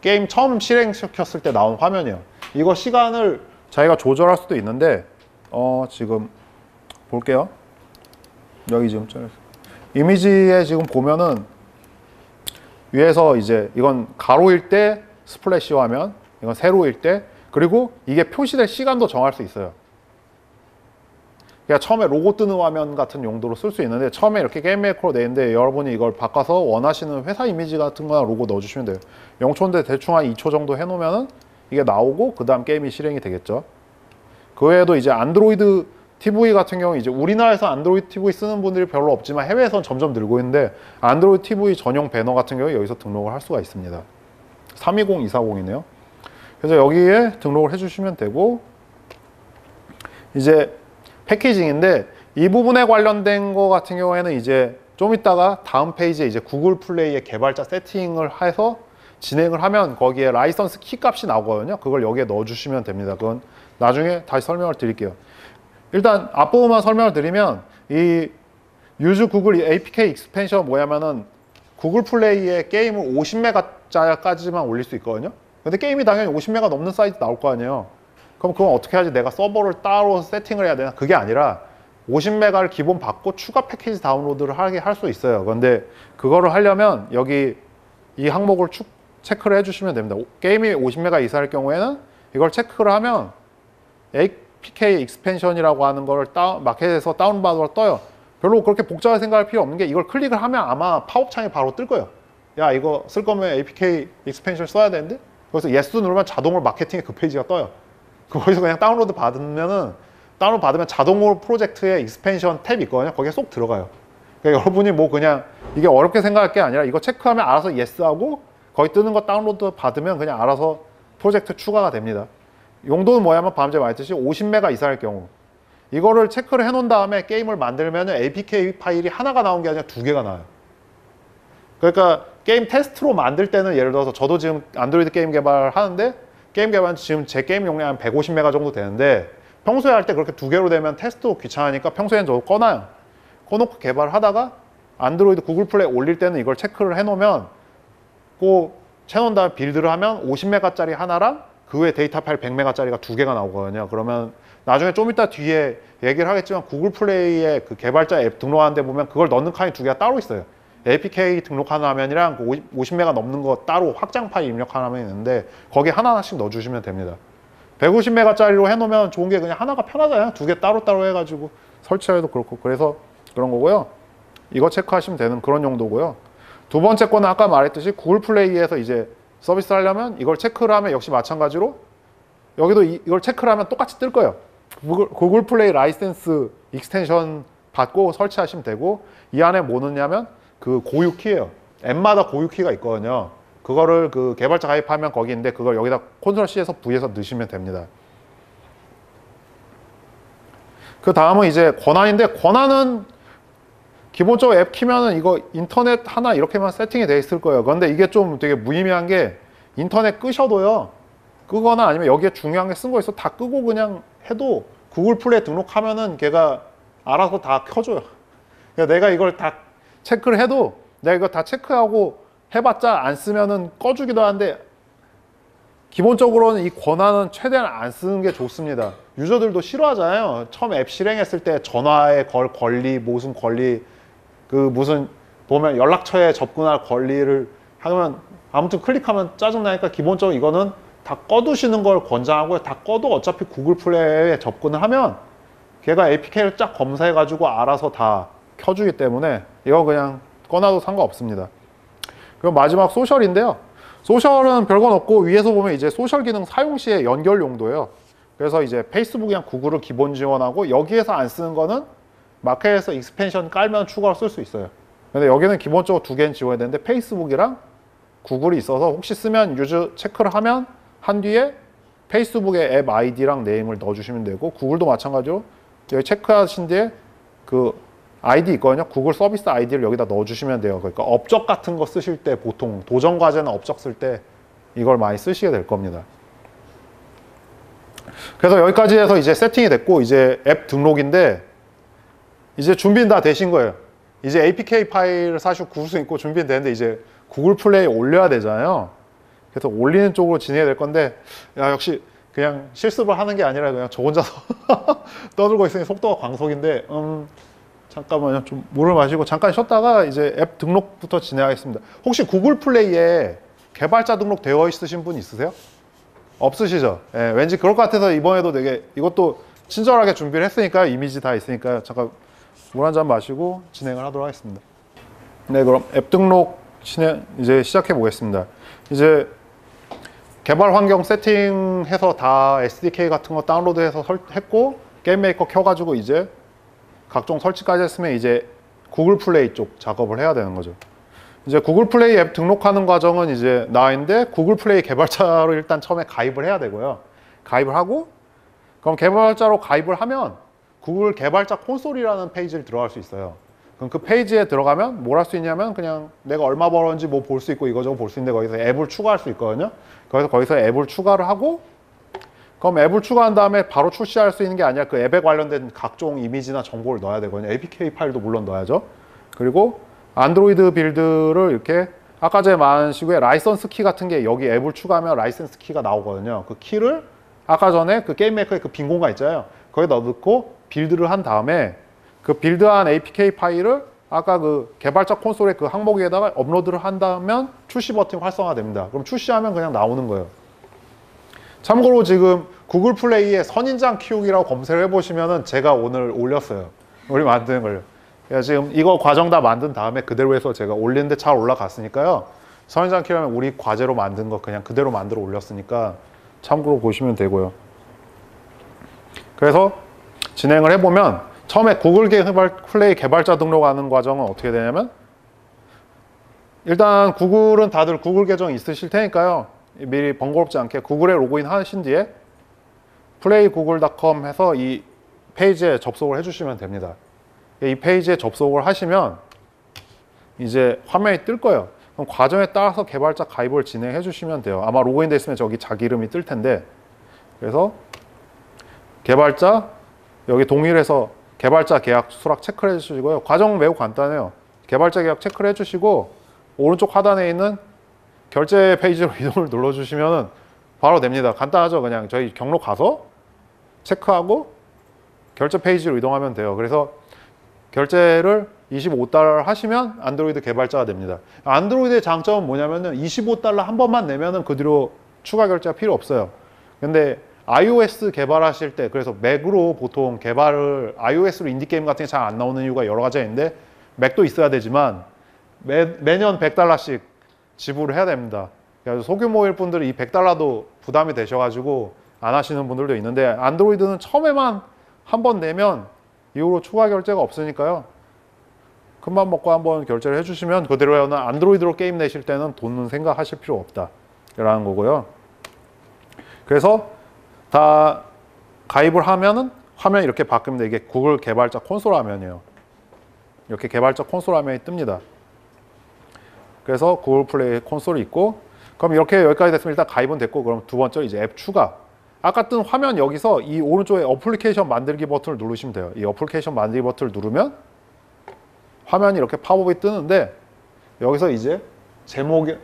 게임 처음 실행시켰을 때 나온 화면이에요. 이거 시간을 자기가 조절할 수도 있는데 지금 볼게요. 여기 지금 이미지에 지금 보면은 위에서 이제 이건 가로일 때 스플래시 화면, 이건 세로일 때 그리고 이게 표시될 시간도 정할 수 있어요. 그러니까 처음에 로고 뜨는 화면 같은 용도로 쓸 수 있는데 처음에 이렇게 게임 메이커로 돼 있는데 여러분이 이걸 바꿔서 원하시는 회사 이미지 같은 거나 로고 넣어주시면 돼요. 0초인데 대충 한 2초 정도 해놓으면은 이게 나오고 그 다음 게임이 실행이 되겠죠. 그 외에도 이제 안드로이드 TV 같은 경우 이제 우리나라에서 안드로이드 TV 쓰는 분들이 별로 없지만 해외에선 점점 늘고 있는데 안드로이드 TV 전용 배너 같은 경우에 여기서 등록을 할 수가 있습니다. 320240이네요. 그래서 여기에 등록을 해주시면 되고 이제 패키징인데 이 부분에 관련된 거 같은 경우에는 이제 좀 이따가 다음 페이지에 이제 구글 플레이의 개발자 세팅을 해서 진행을 하면 거기에 라이선스 키 값이 나오거든요. 그걸 여기에 넣어주시면 됩니다. 그건 나중에 다시 설명을 드릴게요. 일단 앞부분만 설명을 드리면 이 유즈 구글 APK 익스펜션 뭐냐면은 구글 플레이에 게임을 50메가짜리까지만 올릴 수 있거든요. 근데 게임이 당연히 50메가 넘는 사이즈 나올 거 아니에요. 그럼 그건 어떻게 하지? 내가 서버를 따로 세팅을 해야 되나? 그게 아니라 50메가를 기본 받고 추가 패키지 다운로드를 하게 할 수 있어요. 그런데 그거를 하려면 여기 이 항목을 체크를 해주시면 됩니다. 게임이 50메가 이상일 경우에는 이걸 체크를 하면 APK 익스펜션이라고 하는 걸 마켓에서 다운받으러 떠요. 별로 그렇게 복잡하게 생각할 필요 없는 게 이걸 클릭을 하면 아마 팝업 창이 바로 뜰 거예요. 야, 이거 쓸 거면 APK 익스펜션 써야 되는데? 그래서 예스 누르면 자동으로 마케팅의 그 페이지가 떠요. 거기서 그냥 다운로드 받으면 자동으로 프로젝트에 익스펜션 탭이 있거든요. 거기에 쏙 들어가요. 그러니까 여러분이 뭐 그냥 이게 어렵게 생각할 게 아니라 이거 체크하면 알아서 예스하고 거기 뜨는 거 다운로드 받으면 그냥 알아서 프로젝트 추가가 됩니다. 용도는 뭐냐면 방금 전에 말했듯이 50메가 이상일 경우 이거를 체크를 해놓은 다음에 게임을 만들면 APK 파일이 하나가 나온 게 아니라 두 개가 나와요. 그러니까 게임 테스트로 만들 때는 예를 들어서 저도 지금 안드로이드 게임 개발하는데 게임 개발은 지금 제 게임 용량이 한 150메가 정도 되는데 평소에 할 때 그렇게 두 개로 되면 테스트도 귀찮으니까 평소에는 저도 꺼놔요. 꺼놓고 개발하다가 안드로이드 구글 플레이 올릴 때는 이걸 체크를 해놓으면 꼭 채놓은 다음에 빌드를 하면 50메가짜리 하나랑 그 외에 데이터 파일 100메가짜리가 두 개가 나오거든요. 그러면 나중에 좀 이따 뒤에 얘기를 하겠지만 구글 플레이에 그 개발자 앱 등록하는 데 보면 그걸 넣는 칸이 두 개가 따로 있어요. APK 등록하는 화면이랑 50메가 넘는 거 따로 확장 파일 입력하는 화면이 있는데 거기에 하나하나씩 넣어주시면 됩니다. 150메가짜리로 해놓으면 좋은 게 그냥 하나가 편하잖아요. 두 개 따로따로 해가지고 설치해도 그렇고 그래서 그런 거고요. 이거 체크하시면 되는 그런 용도고요. 두 번째 거는 아까 말했듯이 구글 플레이에서 이제 서비스 하려면 이걸 체크를 하면 역시 마찬가지로 여기도 이걸 체크를 하면 똑같이 뜰 거예요. 구글 플레이 라이센스 익스텐션 받고 설치하시면 되고 이 안에 뭐 넣냐면 그 고유 키예요. 앱마다 고유 키가 있거든요. 그거를 그 개발자 가입하면 거기 있는데 그걸 여기다 컨트롤 C에서 V에서 넣으시면 됩니다. 그 다음은 이제 권한인데 권한은 기본적으로 앱 키면은 이거 인터넷 하나 이렇게만 세팅이 돼 있을 거예요. 그런데 이게 좀 되게 무의미한 게 인터넷 끄셔도요. 끄거나 아니면 여기에 중요한 게 쓴 거 있어 다 끄고 그냥 해도 구글 플레이 등록하면은 걔가 알아서 다 켜줘요. 그러니까 내가 이걸 다 체크를 해도 내가 이거 다 체크하고 해봤자 안 쓰면은 꺼주기도 하는데 기본적으로는 이 권한은 최대한 안 쓰는 게 좋습니다. 유저들도 싫어하잖아요. 처음 앱 실행했을 때 전화에 걸 권리, 무슨 권리, 그 무슨 보면 연락처에 접근할 권리를 하면 아무튼 클릭하면 짜증나니까 기본적으로 이거는 다 꺼두시는 걸 권장하고요. 다 꺼도 어차피 구글 플레이에 접근을 하면 걔가 APK를 쫙 검사해가지고 알아서 다 켜주기 때문에 이거 그냥 꺼놔도 상관없습니다. 그리고 마지막 소셜인데요. 소셜은 별건 없고 위에서 보면 이제 소셜 기능 사용 시에 연결 용도예요. 그래서 이제 페이스북이랑 구글을 기본 지원하고 여기에서 안 쓰는 거는 마켓에서 익스펜션 깔면 추가로 쓸 수 있어요. 근데 여기는 기본적으로 두 개는 지원해야 되는데 페이스북이랑 구글이 있어서 혹시 쓰면 유저 체크를 하면 한 뒤에 페이스북의 앱 아이디랑 네임을 넣어주시면 되고 구글도 마찬가지로 여기 체크하신 뒤에 그 아이디 있거든요. 구글 서비스 아이디를 여기다 넣어주시면 돼요. 그러니까 업적 같은 거 쓰실 때 보통 도전 과제나 업적 쓸 때 이걸 많이 쓰시게 될 겁니다. 그래서 여기까지 해서 이제 세팅이 됐고 이제 앱 등록인데 이제 준비는 다 되신 거예요. 이제 APK 파일을 사실 구울 수 있고 준비는 되는데 이제 구글 플레이에 올려야 되잖아요. 그래서 올리는 쪽으로 진행이 될 건데 야 역시 그냥 실습을 하는 게 아니라 그냥 저 혼자서 떠들고 있으니 속도가 광속인데 잠깐만요. 좀 물을 마시고 잠깐 쉬었다가 이제 앱 등록부터 진행하겠습니다. 혹시 구글 플레이에 개발자 등록 되어 있으신 분 있으세요? 없으시죠? 예, 왠지 그럴 것 같아서 이번에도 되게 이것도 친절하게 준비를 했으니까 이미지 다 있으니까 잠깐 물 한 잔 마시고 진행을 하도록 하겠습니다. 네, 그럼 앱 등록 진행 이제 시작해 보겠습니다. 이제 개발 환경 세팅해서 다 SDK 같은 거 다운로드해서 했고 게임 메이커 켜가지고 이제 각종 설치까지 했으면 이제 구글 플레이 쪽 작업을 해야 되는 거죠. 이제 구글 플레이 앱 등록하는 과정은 이제 나와 있는데 구글 플레이 개발자로 일단 처음에 가입을 해야 되고요. 가입을 하고 그럼 개발자로 가입을 하면 구글 개발자 콘솔이라는 페이지를 들어갈 수 있어요. 그럼 그 페이지에 들어가면 뭘 할 수 있냐면 그냥 내가 얼마 벌었는지 뭐 볼 수 있고 이거저거 볼 수 있는데 거기서 앱을 추가할 수 있거든요. 그래서 거기서 앱을 추가를 하고 그럼 앱을 추가한 다음에 바로 출시할 수 있는 게 아니라 그 앱에 관련된 각종 이미지나 정보를 넣어야 되거든요. APK 파일도 물론 넣어야죠. 그리고 안드로이드 빌드를 이렇게 아까 전에 말한 식의 라이선스 키 같은 게 여기 앱을 추가하면 라이선스 키가 나오거든요. 그 키를 아까 전에 그 게임 메이커에 그 빈 공간 있잖아요. 거기다 넣고 빌드를 한 다음에 그 빌드한 APK 파일을 아까 그 개발자 콘솔의 그 항목 위에다가 업로드를 한다면 출시 버튼이 활성화됩니다. 그럼 출시하면 그냥 나오는 거예요. 참고로 지금 구글 플레이에 선인장 키우기라고 검색을 해보시면은 제가 오늘 올렸어요. 우리 만드는 걸요. 지금 이거 과정 다 만든 다음에 그대로 해서 제가 올리는데 잘 올라갔으니까요. 선인장 키우면 우리 과제로 만든 거 그냥 그대로 만들어 올렸으니까 참고로 보시면 되고요. 그래서 진행을 해보면 처음에 구글 플레이 개발자 등록하는 과정은 어떻게 되냐면 일단 구글은 다들 구글 계정 있으실 테니까요. 미리 번거롭지 않게 구글에 로그인 하신 뒤에 playgoogle.com 해서 이 페이지에 접속을 해주시면 됩니다. 이 페이지에 접속을 하시면 이제 화면이 뜰 거예요. 그럼 과정에 따라서 개발자 가입을 진행해 주시면 돼요. 아마 로그인 돼 있으면 저기 자기 이름이 뜰 텐데, 그래서 개발자 여기 동일해서 개발자 계약 수락 체크를 해주시고요. 과정 매우 간단해요. 개발자 계약 체크를 해주시고 오른쪽 하단에 있는 결제 페이지로 이동을 눌러주시면 바로 됩니다. 간단하죠. 그냥 저희 경로 가서 체크하고 결제 페이지로 이동하면 돼요. 그래서 결제를 $25 하시면 안드로이드 개발자가 됩니다. 안드로이드의 장점은 뭐냐면은 $25 한 번만 내면은 그 뒤로 추가 결제가 필요 없어요. 근데 iOS 개발하실 때, 그래서 맥으로 보통 개발을, iOS로 인디게임 같은 게 잘 안 나오는 이유가 여러 가지가 있는데, 맥도 있어야 되지만 매년 $100씩 지불을 해야 됩니다. 그래서 소규모일 분들은 이 $100도 부담이 되셔가지고 안 하시는 분들도 있는데, 안드로이드는 처음에만 한 번 내면 이후로 추가 결제가 없으니까요. 큰맘 먹고 한번 결제를 해주시면 그대로는 안드로이드로 게임 내실 때는 돈은 생각하실 필요 없다 라는 거고요. 그래서 다 가입을 하면은 화면이 이렇게 바뀝니다. 이게 구글 개발자 콘솔 화면이에요. 이렇게 개발자 콘솔 화면이 뜹니다. 그래서 구글 플레이 콘솔이 있고, 그럼 이렇게 여기까지 됐으면 일단 가입은 됐고, 그럼 두 번째 이제 앱 추가. 아까 뜬 화면 여기서 이 오른쪽에 어플리케이션 만들기 버튼을 누르시면 돼요. 이 어플리케이션 만들기 버튼을 누르면 화면이 이렇게 팝업이 뜨는데, 여기서 이제 제목이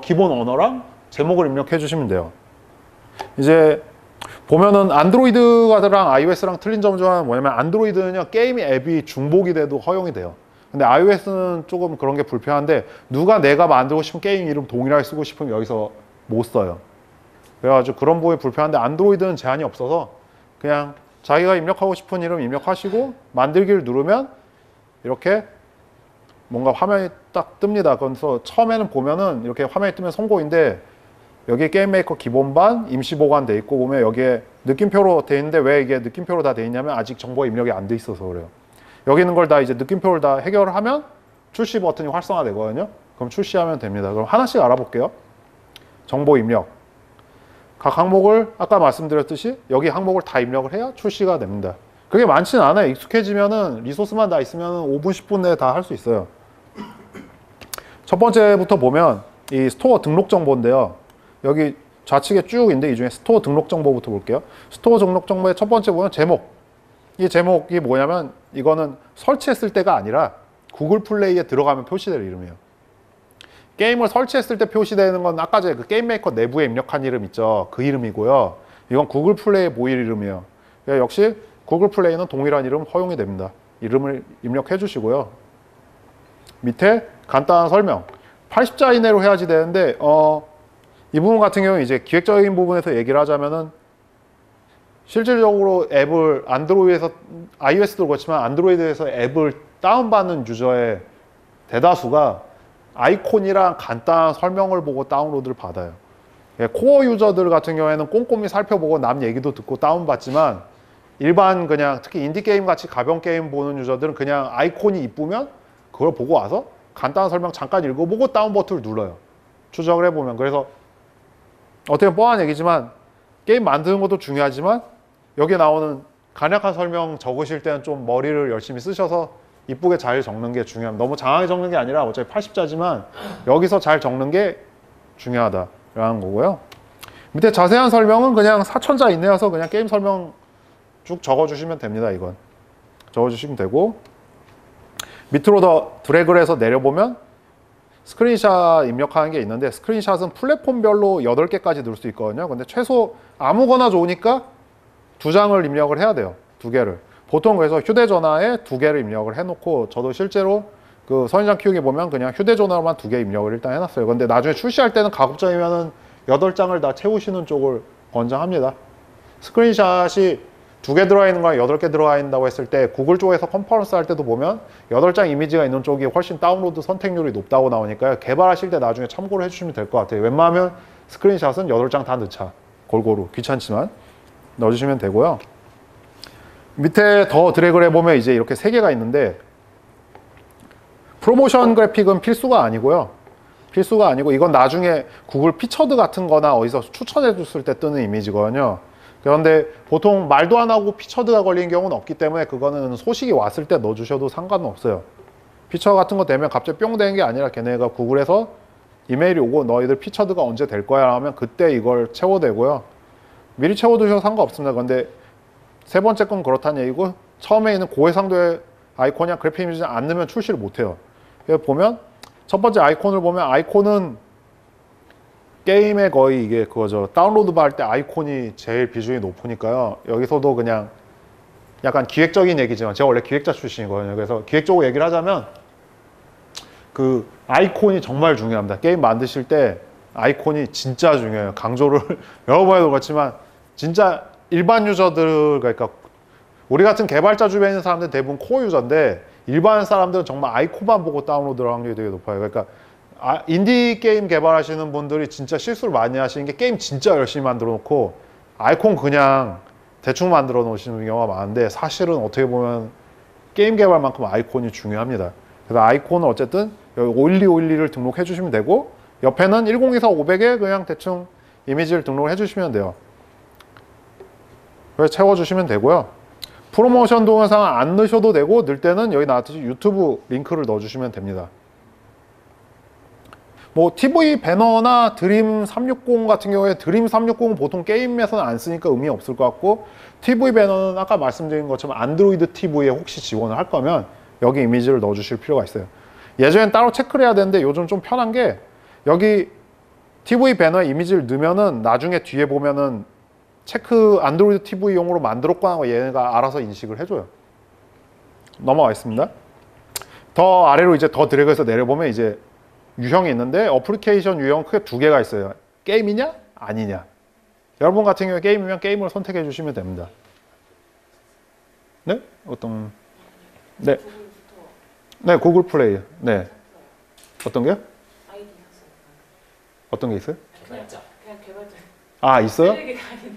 기본 언어랑 제목을 입력해 주시면 돼요. 이제 보면은 안드로이드랑 iOS랑 틀린 점 중 하나는 뭐냐면, 안드로이드는요 게임이 앱이 중복이 돼도 허용이 돼요. 근데 iOS는 조금 그런 게 불편한데, 누가 내가 만들고 싶은 게임 이름 동일하게 쓰고 싶으면 여기서 못 써요. 그래가지고 그런 부분이 불편한데, 안드로이드는 제한이 없어서 그냥 자기가 입력하고 싶은 이름 입력하시고 만들기를 누르면 이렇게 뭔가 화면이 딱 뜹니다. 그래서 처음에는 보면은 이렇게 화면이 뜨면 성공인데, 여기 게임 메이커 기본반 임시 보관돼 있고, 보면 여기에 느낌표로 돼 있는데, 왜 이게 느낌표로 다 돼 있냐면 아직 정보가 입력이 안 돼 있어서 그래요. 여기 있는 걸 다 이제 느낌표를 다 해결을 하면 출시 버튼이 활성화되거든요. 그럼 출시하면 됩니다. 그럼 하나씩 알아볼게요. 정보 입력. 각 항목을 아까 말씀드렸듯이 여기 항목을 다 입력을 해야 출시가 됩니다. 그게 많지는 않아요. 익숙해지면은 리소스만 다 있으면 5분, 10분 내에 다 할 수 있어요. 첫 번째부터 보면 이 스토어 등록 정보인데요. 여기 좌측에 쭉 있는데, 이 중에 스토어 등록 정보부터 볼게요. 스토어 등록 정보의 첫 번째 보면 제목. 이 제목이 뭐냐면, 이거는 설치했을 때가 아니라 구글 플레이에 들어가면 표시될 이름이에요. 게임을 설치했을 때 표시되는 건 아까 전에 그 게임 메이커 내부에 입력한 이름 있죠. 그 이름이고요. 이건 구글 플레이에 보일 이름이에요. 역시 구글 플레이는 동일한 이름 허용이 됩니다. 이름을 입력해 주시고요. 밑에 간단한 설명. 80자 이내로 해야지 되는데, 이 부분 같은 경우는 이제 기획적인 부분에서 얘기를 하자면은, 실질적으로 앱을 안드로이드에서, iOS도 그렇지만 안드로이드에서 앱을 다운받는 유저의 대다수가 아이콘이랑 간단한 설명을 보고 다운로드를 받아요. 코어 유저들 같은 경우에는 꼼꼼히 살펴보고 남 얘기도 듣고 다운받지만, 일반 그냥 특히 인디게임 같이 가벼운 게임 보는 유저들은 그냥 아이콘이 이쁘면 그걸 보고 와서 간단한 설명 잠깐 읽어보고 다운 버튼을 눌러요. 추적을 해보면. 그래서 어떻게 뻔한 얘기지만 게임 만드는 것도 중요하지만, 여기 나오는 간략한 설명 적으실 때는 좀 머리를 열심히 쓰셔서 이쁘게 잘 적는 게 중요합니다. 너무 장하게 적는 게 아니라 어차피 80자지만 여기서 잘 적는 게 중요하다라는 거고요. 밑에 자세한 설명은 그냥 4000자 이내여서 그냥 게임 설명 쭉 적어주시면 됩니다. 이건 적어주시면 되고, 밑으로 더 드래그를 해서 내려보면 스크린샷 입력하는 게 있는데, 스크린샷은 플랫폼별로 8개까지 넣을 수 있거든요. 근데 최소 아무거나 좋으니까 2장을 입력을 해야 돼요. 2개를. 보통 그래서 휴대전화에 2개를 입력을 해놓고, 저도 실제로 그 선인장 키우기 보면 그냥 휴대전화로만 2개 입력을 일단 해놨어요. 근데 나중에 출시할 때는 가급적이면은 8장을 다 채우시는 쪽을 권장합니다. 스크린샷이 2개 들어가 있는 거랑 8개 들어가 있다고 했을 때, 구글 쪽에서 컨퍼런스 할 때도 보면 8장 이미지가 있는 쪽이 훨씬 다운로드 선택률이 높다고 나오니까요. 개발하실 때 나중에 참고를 해주시면 될 것 같아요. 웬만하면 스크린샷은 8장 다 넣자. 골고루. 귀찮지만 넣어주시면 되고요. 밑에 더 드래그를 해보면 이제 이렇게 3개가 있는데, 프로모션 그래픽은 필수가 아니고요. 필수가 아니고, 이건 나중에 구글 피처드 같은 거나 어디서 추천해 줬을 때 뜨는 이미지거든요. 그런데 보통 말도 안 하고 피처드가 걸린 경우는 없기 때문에 그거는 소식이 왔을 때 넣어주셔도 상관은 없어요. 피처 같은 거 되면 갑자기 뿅 되는 게 아니라 걔네가 구글에서 이메일이 오고 너희들 피처드가 언제 될 거야 하면 그때 이걸 채워되고요. 미리 채워두셔도 상관없습니다. 그런데 세 번째 건 그렇다는 얘기고, 처음에 있는 고해상도의 아이콘이나 그래픽 이미지는 안 넣으면 출시를 못해요. 그래서 보면 첫 번째 아이콘을 보면, 아이콘은 게임에 거의 이게 그거죠. 다운로드 받을 때 아이콘이 제일 비중이 높으니까요. 여기서도 그냥 약간 기획적인 얘기지만 제가 원래 기획자 출신이거든요. 그래서 기획적으로 얘기를 하자면 그 아이콘이 정말 중요합니다. 게임 만드실 때 아이콘이 진짜 중요해요. 강조를 여러 번 해도 그렇지만 진짜 일반 유저들, 그러니까 우리 같은 개발자 주변에 있는 사람들은 대부분 코어 유저인데 일반 사람들은 정말 아이콘만 보고 다운로드할 확률이 되게 높아요. 그러니까 인디 게임 개발하시는 분들이 진짜 실수를 많이 하시는 게, 게임 진짜 열심히 만들어 놓고 아이콘 그냥 대충 만들어 놓으시는 경우가 많은데, 사실은 어떻게 보면 게임 개발만큼 아이콘이 중요합니다. 그래서 아이콘은 어쨌든 여기 512, 512를 등록해 주시면 되고, 옆에는 1024, 500에 그냥 대충 이미지를 등록을 해 주시면 돼요. 그래서 채워주시면 되고요. 프로모션 동영상 안 넣으셔도 되고, 넣을 때는 여기 나왔듯이 유튜브 링크를 넣어주시면 됩니다. 뭐 TV 배너나 드림 360 같은 경우에, 드림 360은 보통 게임에서는 안 쓰니까 의미 없을 것 같고, TV 배너는 아까 말씀드린 것처럼 안드로이드 TV에 혹시 지원을 할 거면 여기 이미지를 넣어주실 필요가 있어요. 예전엔 따로 체크를 해야 되는데 요즘 좀 편한 게, 여기 TV 배너에 이미지를 넣으면은 나중에 뒤에 보면은 체크 안드로이드 TV용으로 만들었거나 얘네가 알아서 인식을 해줘요. 넘어가 있습니다. 더 아래로 이제 더 드래그해서 내려보면 이제 유형이 있는데, 어플리케이션 유형 크게 두 개가 있어요. 게임이냐 아니냐. 여러분 같은 경우에 게임이면 게임을 선택해 주시면 됩니다. 네? 어떤? 네. 네, 구글 플레이. 네. 어떤 게요? 어떤 게 있어요? 그냥 개발자. 아, 있어요?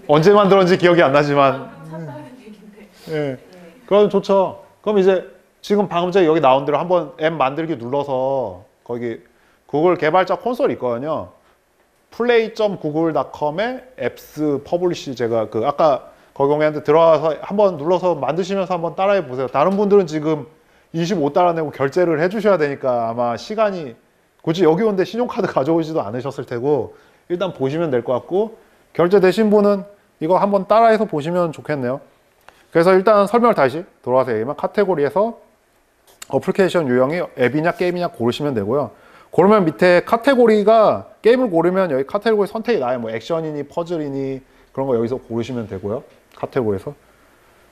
언제 만들었는지 기억이 안 나지만. 샀다는 얘긴데. 네. 그럼 좋죠. 그럼 이제 지금 방금 전에 여기 나온 대로 한번 앱 만들기 눌러서 거기 구글 개발자 콘솔 있거든요. play.google.com에 앱스 퍼블리시, 제가 그 아까 거기 공유한테 들어가서 한번 눌러서 만드시면서 한번 따라해 보세요. 다른 분들은 지금 25달러 내고 결제를 해 주셔야 되니까 아마 시간이, 굳이 여기 오는데 신용카드 가져오지도 않으셨을 테고, 일단 보시면 될 것 같고, 결제되신 분은 이거 한번 따라해서 보시면 좋겠네요. 그래서 일단 설명을 다시 돌아와서 얘기하면, 카테고리에서 어플리케이션 유형이 앱이냐 게임이냐 고르시면 되고요. 고르면 밑에 카테고리가, 게임을 고르면 여기 카테고리 선택이 나요. 뭐 액션이니 퍼즐이니 그런 거 여기서 고르시면 되고요. 카테고리에서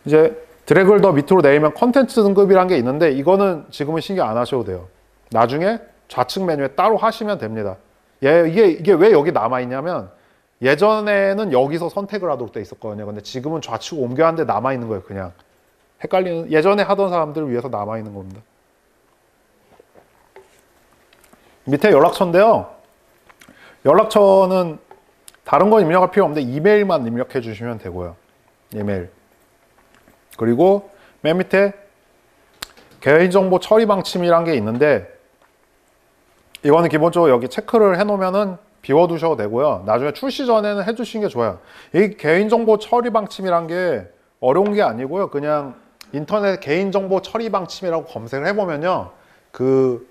이제 드래그를 더 밑으로 내리면 컨텐츠 등급이란 게 있는데, 이거는 지금은 신경 안 하셔도 돼요. 나중에 좌측 메뉴에 따로 하시면 됩니다. 이게 왜 여기 남아 있냐면, 예전에는 여기서 선택을 하도록 돼 있었거든요. 근데 지금은 좌측 옮겨야하는데 남아 있는 거예요. 그냥 헷갈리는, 예전에 하던 사람들을 위해서 남아 있는 겁니다. 밑에 연락처인데요. 연락처는 다른 건 입력할 필요 없는데 이메일만 입력해 주시면 되고요. 이메일. 그리고 맨 밑에 개인정보 처리 방침이란 게 있는데, 이거는 기본적으로 여기 체크를 해 놓으면은 비워두셔도 되고요. 나중에 출시 전에는 해주시는 게 좋아요. 이 개인정보 처리 방침이란 게 어려운 게 아니고요. 그냥 인터넷 개인정보 처리 방침이라고 검색을 해보면요, 그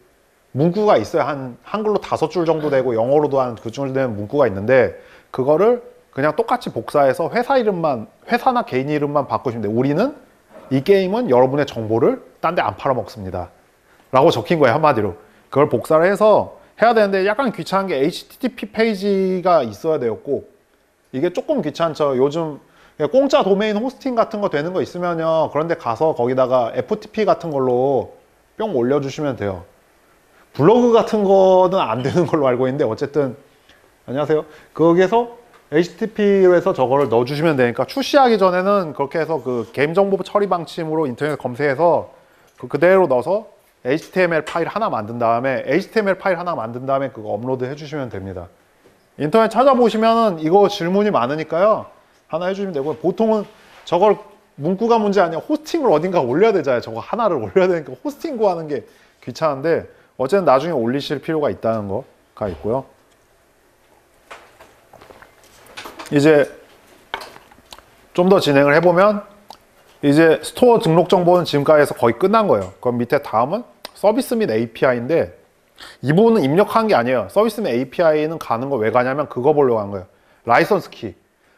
문구가 있어요. 한글로 5줄 정도 되고 영어로도 한 그 정도 되는 문구가 있는데, 그거를 그냥 똑같이 복사해서 회사 이름만, 회사나 개인 이름만 바꾸시면 돼요. 우리는 이 게임은 여러분의 정보를 딴 데 안 팔아먹습니다 라고 적힌 거예요, 한마디로. 그걸 복사를 해서 해야 되는데, 약간 귀찮은 게 HTTP 페이지가 있어야 돼요. 꼭. 이게 조금 귀찮죠. 요즘 공짜 도메인 호스팅 같은 거 되는 거 있으면요, 그런데 가서 거기다가 FTP 같은 걸로 뿅 올려주시면 돼요. 블로그 같은 거는 안 되는 걸로 알고 있는데, 어쨌든 안녕하세요. 거기에서 HTTP로 해서 저거를 넣어주시면 되니까, 출시하기 전에는 그렇게 해서 그 게임 정보 처리 방침으로 인터넷 검색해서 그대로 넣어서 HTML 파일 하나 만든 다음에 그거 업로드 해주시면 됩니다. 인터넷 찾아보시면은 이거 질문이 많으니까요, 하나 해주시면 되고, 보통은 저걸 문구가 문제 아니라 호스팅을 어딘가 올려야 되잖아요. 저거 하나를 올려야 되니까 호스팅 구하는 게 귀찮은데, 어쨌든 나중에 올리실 필요가 있다는 거가 있고요. 이제 좀 더 진행을 해보면 이제 스토어 등록 정보는 지금까지 해서 거의 끝난 거예요. 그럼 밑에 다음은 서비스 및 API인데 이 부분은 입력한 게 아니에요. 서비스 및 API는 가는 거 왜 가냐면 그거 보려고 한 거예요. 라이선스 키.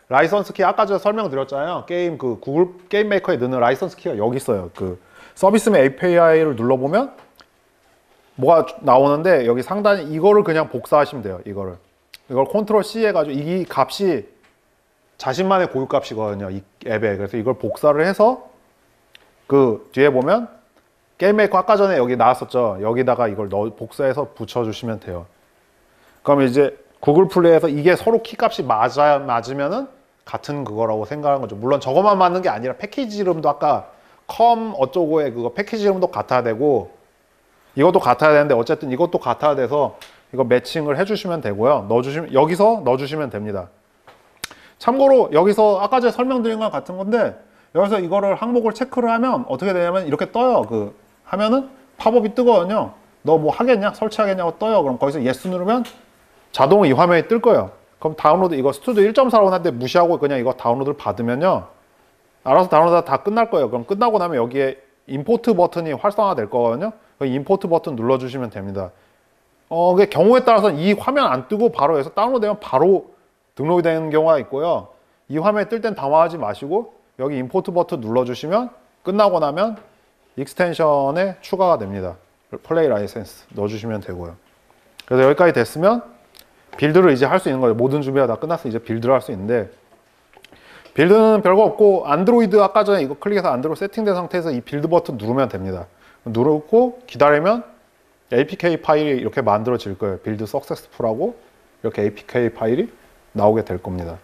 라이선스 키 아까 전에 설명드렸잖아요. 게임 그 구글 게임 메이커에 넣는 라이선스 키가 여기 있어요. 그 서비스 및 API를 눌러보면 뭐가 나오는데 여기 상단에 이거를 그냥 복사하시면 돼요. 이걸 컨트롤 C 해가지고 이 값이 자신만의 고유 값이거든요. 이 앱에. 그래서 이걸 복사를 해서 그 뒤에 보면 게임 메이커 아까 전에 여기 나왔었죠. 여기다가 이걸 복사해서 붙여주시면 돼요. 그럼 이제 구글 플레이에서 이게 서로 키 값이 맞으면은 같은 그거라고 생각하는 거죠. 물론 저것만 맞는 게 아니라 패키지 이름도 아까 컴 어쩌고의 그거 패키지 이름도 같아야 되고 이것도 같아야 되는데 어쨌든 이것도 같아야 돼서 이거 매칭을 해주시면 되고요. 여기서 넣어주시면 됩니다. 참고로 여기서 아까 전에 설명드린 것 같은 건데 여기서 이거를 항목을 체크를 하면 어떻게 되냐면 이렇게 떠요. 하면은 팝업이 뜨거든요. 너 뭐 하겠냐? 설치하겠냐고 떠요. 그럼 거기서 yes 누르면 자동으로 이 화면이 뜰 거예요. 그럼 다운로드 이거 스튜디오 1.4라고 하는데 무시하고 그냥 이거 다운로드를 받으면요. 알아서 다운로드가 다 끝날 거예요. 그럼 끝나고 나면 여기에 임포트 버튼이 활성화 될 거거든요. 그 임포트 버튼 눌러주시면 됩니다. 그게 경우에 따라서는 이 화면 안 뜨고 바로 여기서 다운로드되면 바로 등록이 되는 경우가 있고요. 이 화면에 뜰 땐 당황하지 마시고 여기 임포트 버튼 눌러주시면 끝나고 나면 익스텐션에 추가가 됩니다. 플레이 라이센스 넣어주시면 되고요. 그래서 여기까지 됐으면 빌드를 이제 할 수 있는 거예요. 모든 준비가 다 끝났으면 이제 빌드를 할 수 있는데 빌드는 별거 없고 안드로이드 아까 전에 이거 클릭해서 안드로이드 세팅된 상태에서 이 빌드 버튼 누르면 됩니다. 누르고 기다리면 APK 파일이 이렇게 만들어질 거예요. 빌드 석세스풀하고 이렇게 APK 파일이 나오게 될 겁니다.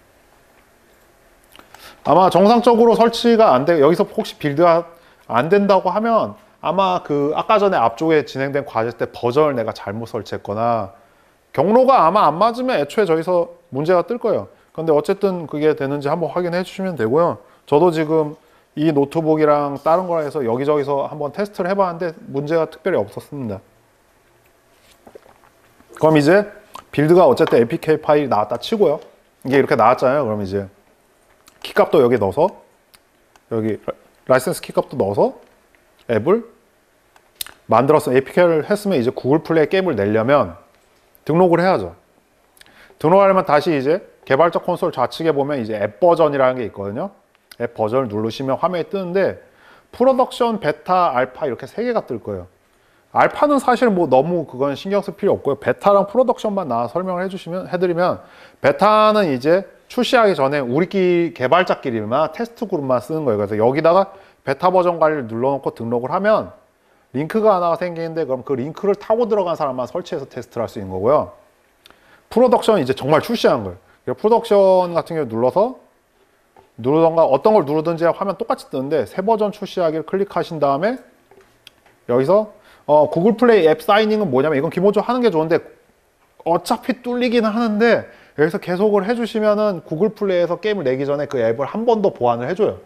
아마 정상적으로 설치가 안 돼, 여기서 혹시 빌드가 안 된다고 하면 아마 그 아까 전에 앞쪽에 진행된 과제 때 버전을 내가 잘못 설치했거나 경로가 아마 안 맞으면 애초에 저기서 문제가 뜰 거예요. 근데 어쨌든 그게 되는지 한번 확인해 주시면 되고요. 저도 지금 이 노트북이랑 다른 거라 해서 여기저기서 한번 테스트를 해봤는데 문제가 특별히 없었습니다. 그럼 이제 빌드가 어쨌든 APK 파일이 나왔다 치고요. 이게 이렇게 나왔잖아요. 그럼 이제 키값도 여기 넣어서 여기 라이센스 키값도 넣어서 앱을 만들어서 APK를 했으면 이제 구글 플레이 게임을 내려면 등록을 해야죠. 등록하려면 다시 이제 개발자 콘솔 좌측에 보면 이제 앱 버전이라는 게 있거든요. 앱 버전을 누르시면 화면이 뜨는데 프로덕션, 베타, 알파 이렇게 세 개가 뜰 거예요. 알파는 사실 뭐 너무 그건 신경 쓸 필요 없고요. 베타랑 프로덕션만 나와 설명을 해드리면 베타는 이제 출시하기 전에 우리끼리 개발자끼리만 테스트 그룹만 쓰는 거예요. 그래서 여기다가 베타 버전 관리를 눌러놓고 등록을 하면 링크가 하나가 생기는데 그럼 그 링크를 타고 들어간 사람만 설치해서 테스트를 할 수 있는 거고요. 프로덕션은 이제 정말 출시한 거예요. 프로덕션 같은 경우 눌러서 누르던가 어떤 걸 누르든지 화면 똑같이 뜨는데 새 버전 출시하기를 클릭하신 다음에 여기서 구글 플레이 앱 사이닝은 뭐냐면 이건 기본적으로 하는 게 좋은데 어차피 뚫리기는 하는데 여기서 계속을 해주시면은 구글 플레이에서 게임을 내기 전에 그 앱을 한 번 더 보완을 해줘요.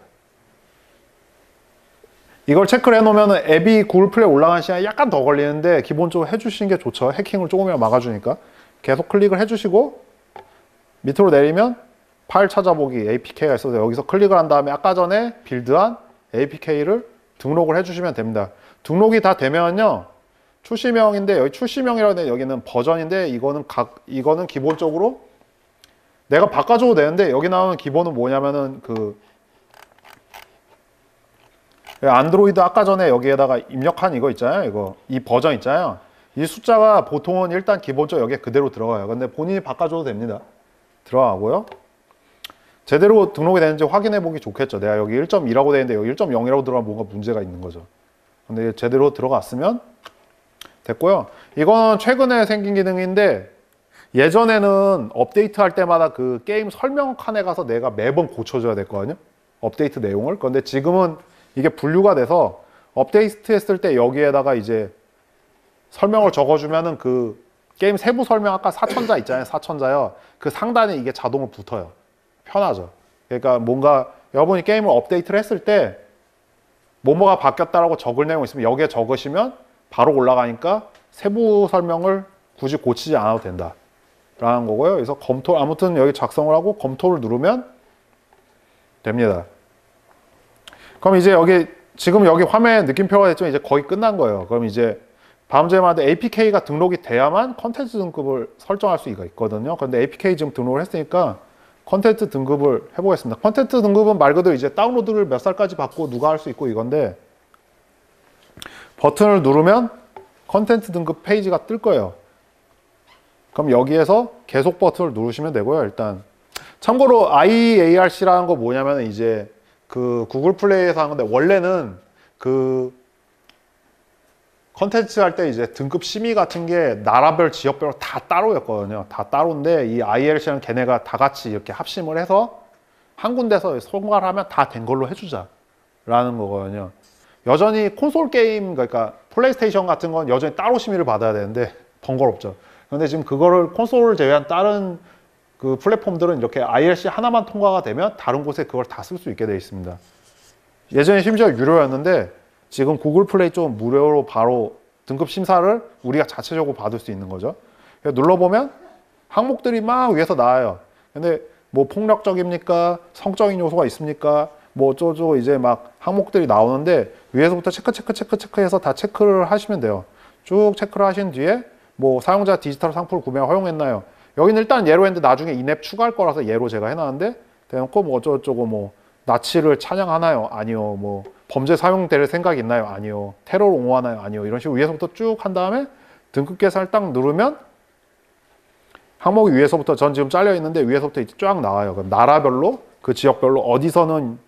이걸 체크를 해놓으면 앱이 구글 플레이 올라가는 시간이 약간 더 걸리는데 기본적으로 해주시는 게 좋죠. 해킹을 조금이라도 막아주니까. 계속 클릭을 해주시고 밑으로 내리면 파일 찾아보기 APK가 있어서 여기서 클릭을 한 다음에 아까 전에 빌드한 APK를 등록을 해주시면 됩니다. 등록이 다 되면요. 출시명인데 여기 출시명이라고 돼 여기는 버전인데 이거는 기본적으로 내가 바꿔줘도 되는데 여기 나오는 기본은 뭐냐면은 안드로이드 아까 전에 여기에다가 입력한 이거 있잖아요. 이 버전 있잖아요. 이 숫자가 보통은 일단 기본적으로 여기에 그대로 들어가요. 근데 본인이 바꿔줘도 됩니다. 들어가고요. 제대로 등록이 되는지 확인해 보기 좋겠죠. 내가 여기 1.2라고 되어 있는데 여기 1.0이라고 들어가면 뭔가 문제가 있는 거죠. 근데 제대로 들어갔으면 됐고요. 이건 최근에 생긴 기능인데 예전에는 업데이트 할 때마다 그 게임 설명 칸에 가서 내가 매번 고쳐줘야 됐거든요. 업데이트 내용을. 그런데 지금은 이게 분류가 돼서 업데이트 했을 때 여기에다가 이제 설명을 적어주면은 그 게임 세부 설명 아까 4천자 있잖아요. 4천자요. 그 상단에 이게 자동으로 붙어요. 편하죠. 그러니까 뭔가 여러분이 게임을 업데이트를 했을 때 뭐뭐가 바뀌었다라고 적을 내용이 있으면 여기에 적으시면 바로 올라가니까 세부 설명을 굳이 고치지 않아도 된다 라는 거고요. 그래서 아무튼 여기 작성을 하고 검토를 누르면 됩니다. 그럼 이제 여기 지금 여기 화면에 느낌표가 됐지만 이제 거의 끝난 거예요. 그럼 이제 다음주에마다 APK가 등록이 돼야만 컨텐츠 등급을 설정할 수가 있거든요. 그런데 APK 지금 등록을 했으니까 컨텐츠 등급을 해보겠습니다. 컨텐츠 등급은 말 그대로 이제 다운로드를 몇 살까지 받고 누가 할 수 있고 이건데 버튼을 누르면 컨텐츠 등급 페이지가 뜰 거예요. 그럼 여기에서 계속 버튼을 누르시면 되고요. 일단 참고로 IARC라는 거 뭐냐면 이제 그 구글 플레이에서 하는 건데 원래는 그 컨텐츠 할 때 이제 등급 심의 같은 게 나라별 지역별로 다 따로였거든요. 다 따로인데 이 IRC는 걔네가 다 같이 이렇게 합심을 해서 한 군데서 통과를 하면 다 된 걸로 해주자라는 거거든요. 여전히 콘솔 게임 그러니까 플레이스테이션 같은 건 여전히 따로 심의를 받아야 되는데 번거롭죠. 그런데 지금 그거를 콘솔을 제외한 다른 그 플랫폼들은 이렇게 IRC 하나만 통과가 되면 다른 곳에 그걸 다 쓸 수 있게 되어 있습니다. 예전에 심지어 유료였는데 지금 구글 플레이 쪽 무료로 바로 등급 심사를 우리가 자체적으로 받을 수 있는 거죠. 눌러보면 항목들이 막 위에서 나와요. 근데 뭐 폭력적입니까? 성적인 요소가 있습니까? 뭐 어쩌고 이제 막 항목들이 나오는데 위에서부터 체크해서 다 체크를 하시면 돼요. 쭉 체크를 하신 뒤에 뭐 사용자 디지털 상품을 구매하 허용했나요? 여기는 일단 예로 했는데 나중에 인앱 추가할 거라서 예로 제가 해놨는데 대놓고 뭐 어쩌고저쩌고 뭐 나치를 찬양하나요? 아니요. 뭐 범죄 사용될 생각이 있나요? 아니요. 테러를 옹호하나요? 아니요. 이런 식으로 위에서부터 쭉 한 다음에 등급 계산을 딱 누르면 항목이 위에서부터 전 지금 잘려 있는데 위에서부터 이제 쫙 나와요. 그럼 나라별로 그 지역별로 어디서는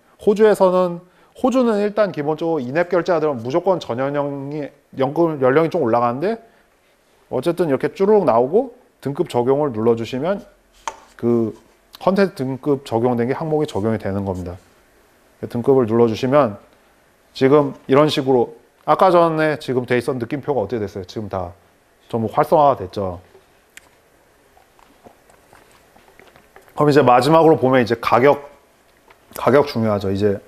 호주는 일단 기본적으로 인앱 결제하들은 무조건 전연령이 연령이 좀 올라가는데 어쨌든 이렇게 쭈르륵 나오고 등급 적용을 눌러주시면 그 컨텐츠 등급 적용된 게 항목이 적용이 되는 겁니다. 등급을 눌러주시면 지금 이런 식으로 아까 전에 지금 돼 있었던 느낌표가 어떻게 됐어요? 지금 다 전부 활성화가 됐죠. 그럼 이제 마지막으로 보면 이제 가격 중요하죠. 이제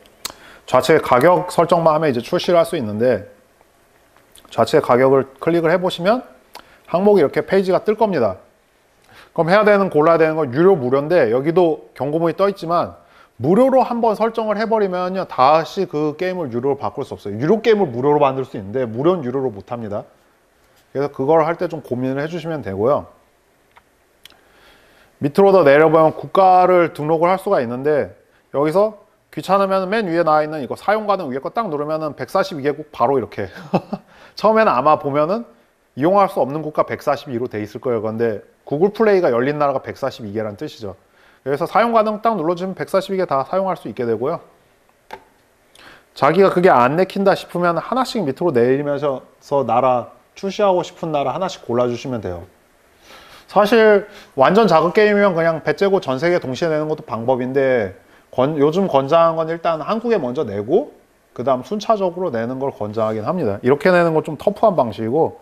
좌측에 가격 설정만 하면 이제 출시를 할 수 있는데 좌측에 가격을 클릭을 해보시면 항목이 이렇게 페이지가 뜰 겁니다. 그럼 골라야 되는 건 유료 무료인데 여기도 경고문이 떠 있지만 무료로 한번 설정을 해버리면요 다시 그 게임을 유료로 바꿀 수 없어요. 유료 게임을 무료로 만들 수 있는데 무료는 유료로 못합니다. 그래서 그걸 할 때 좀 고민을 해주시면 되고요. 밑으로 더 내려보면 국가를 등록을 할 수가 있는데 여기서 귀찮으면 맨 위에 나와 있는 이거 사용 가능 위에 거 딱 누르면은 142개국 바로 이렇게 처음에는 아마 보면은 이용할 수 없는 국가 142로 돼 있을 거예요. 그런데 구글 플레이가 열린 나라가 142개라는 뜻이죠. 그래서 사용 가능 딱 눌러주면 142개 다 사용할 수 있게 되고요. 자기가 그게 안 내킨다 싶으면 하나씩 밑으로 내리면서 나라 출시하고 싶은 나라 하나씩 골라주시면 돼요. 사실 완전 작은 게임이면 그냥 배 째고 전 세계 동시에 내는 것도 방법인데 요즘 권장한 건 일단 한국에 먼저 내고 그 다음 순차적으로 내는 걸 권장하긴 합니다. 이렇게 내는 건 좀 터프한 방식이고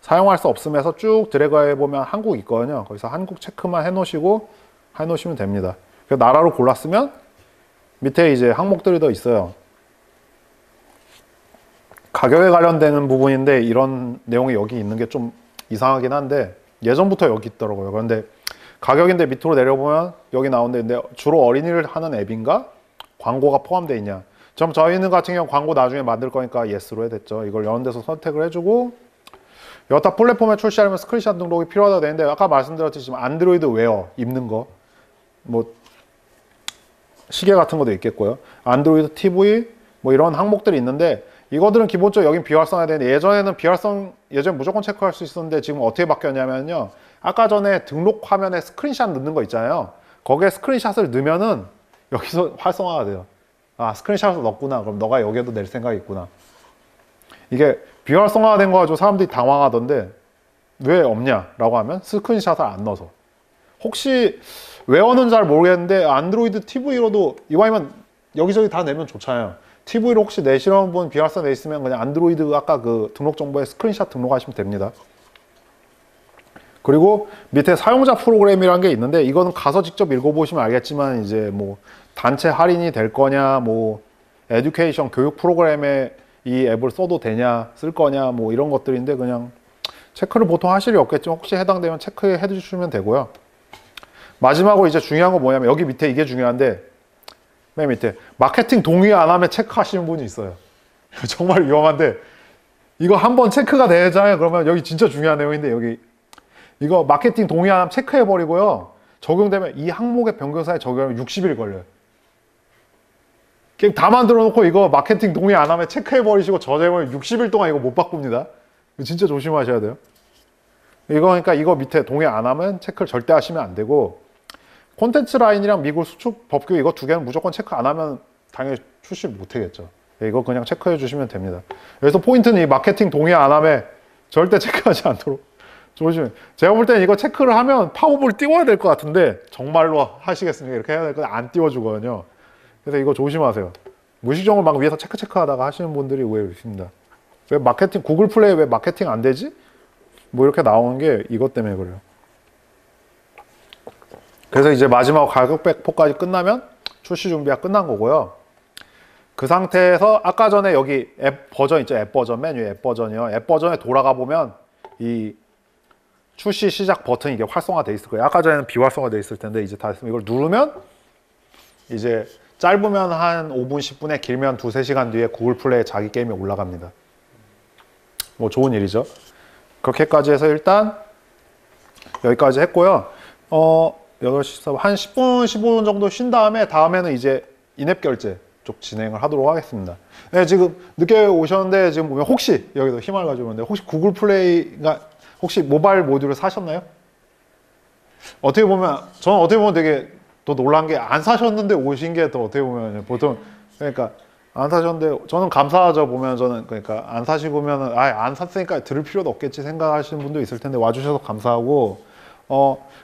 사용할 수 없음에서 쭉 드래그 해보면 한국 있거든요. 거기서 한국 체크만 해놓으시면 됩니다. 나라로 골랐으면 밑에 이제 항목들이 더 있어요. 가격에 관련되는 부분인데 이런 내용이 여기 있는 게 좀 이상하긴 한데 예전부터 여기 있더라고요. 그런데 가격인데 밑으로 내려보면 여기 나오는데 주로 어린이를 하는 앱인가? 광고가 포함되어 있냐? 저희는 같은 경우 광고 나중에 만들 거니까 예스로 해댔죠. 이걸 여러 데서 선택을 해주고 여타 플랫폼에 출시하려면 스크린샷 등록이 필요하다고 되는데 아까 말씀드렸듯이 지금 안드로이드 웨어 입는 거 뭐 시계 같은 것도 있겠고요. 안드로이드 TV 뭐 이런 항목들이 있는데 이거들은 기본적으로 여긴 비활성화해야 되는데 예전에 무조건 체크할 수 있었는데 지금 어떻게 바뀌었냐면요. 아까 전에 등록 화면에 스크린샷 넣는 거 있잖아요. 거기에 스크린샷을 넣으면은 여기서 활성화가 돼요. 아, 스크린샷을 넣었구나. 그럼 너가 여기에도 낼 생각이 있구나. 이게 비활성화가 된 거 가지고 사람들이 당황하던데 왜 없냐라고 하면 스크린샷을 안 넣어서. 혹시 웨어는 잘 모르겠는데 안드로이드 TV로도 이왕이면 여기저기 다 내면 좋잖아요. TV로 혹시 내시려는 분 비활성화 돼 있으면 그냥 안드로이드 아까 그 등록 정보에 스크린샷 등록하시면 됩니다. 그리고 밑에 사용자 프로그램이라는 게 있는데 이거는 가서 직접 읽어보시면 알겠지만 이제 뭐 단체 할인이 될 거냐 뭐 에듀케이션 교육 프로그램에 이 앱을 써도 되냐 쓸 거냐 뭐 이런 것들인데 그냥 체크를 보통 하실 일 없겠지만 혹시 해당되면 체크해 주시면 되고요. 마지막으로 이제 중요한 건 뭐냐면 여기 밑에 이게 중요한데 맨 밑에 마케팅 동의 안 하면 체크하시는 분이 있어요. 정말 위험한데 이거 한번 체크가 되잖아요. 그러면 여기 진짜 중요한 내용인데 여기 이거 마케팅 동의 안 하면 체크해 버리고요. 적용되면 이 항목의 변경사에 적용하면 60일 걸려요. 그냥 다 만들어 놓고 이거 마케팅 동의 안 하면 체크해 버리시고 저장을 60일 동안 이거 못 바꿉니다. 이거 진짜 조심하셔야 돼요. 이거 그러니까 이거 밑에 동의 안 하면 체크를 절대 하시면 안 되고 콘텐츠 라인이랑 미국 수축 법규 이거 두 개는 무조건 체크 안 하면 당연히 출시 못 하겠죠. 이거 그냥 체크해 주시면 됩니다. 그래서 포인트는 이 마케팅 동의 안 하면 절대 체크하지 않도록 조심해. 제가 볼 때는 이거 체크를 하면 팝업을 띄워야 될 것 같은데 정말로 하시겠습니까? 이렇게 해야 될 건데 안 띄워주거든요. 그래서 이거 조심하세요. 무의식적으로 막 위에서 체크 하다가 하시는 분들이 의외로 있습니다. 왜 마케팅 구글 플레이 왜 마케팅 안 되지? 뭐 이렇게 나오는 게 이것 때문에 그래요. 그래서 이제 마지막 가격 배포까지 끝나면 출시 준비가 끝난 거고요. 그 상태에서 아까 전에 여기 앱 버전 있죠? 앱 버전 메뉴 앱 버전이요. 앱 버전에 돌아가 보면 이 출시 시작 버튼이 이게 활성화돼 있을 거예요. 아까 전에는 비활성화돼 있을 텐데 이제 다 됐으면 이걸 누르면 이제 짧으면 한 5분 10분에 길면 2-3시간 뒤에 구글 플레이에 자기 게임이 올라갑니다. 뭐 좋은 일이죠. 그렇게까지 해서 일단 여기까지 했고요. 8시 한 10분 15분 정도 쉰 다음에는 이제 인앱 결제 쪽 진행을 하도록 하겠습니다. 네, 지금 늦게 오셨는데 지금 보면 혹시 여기서 힘을 가지고 오는데 혹시 구글 플레이가 혹시 모바일 모듈을 사셨나요? 어떻게 보면 저는 어떻게 보면 되게 더 놀란 게 안 사셨는데 오신 게 더 어떻게 보면 보통 그러니까 안 사셨는데 저는 감사하죠. 보면 저는 그러니까 안 사시고 보면은 안 샀으니까 들을 필요도 없겠지 생각하시는 분도 있을 텐데 와주셔서 감사하고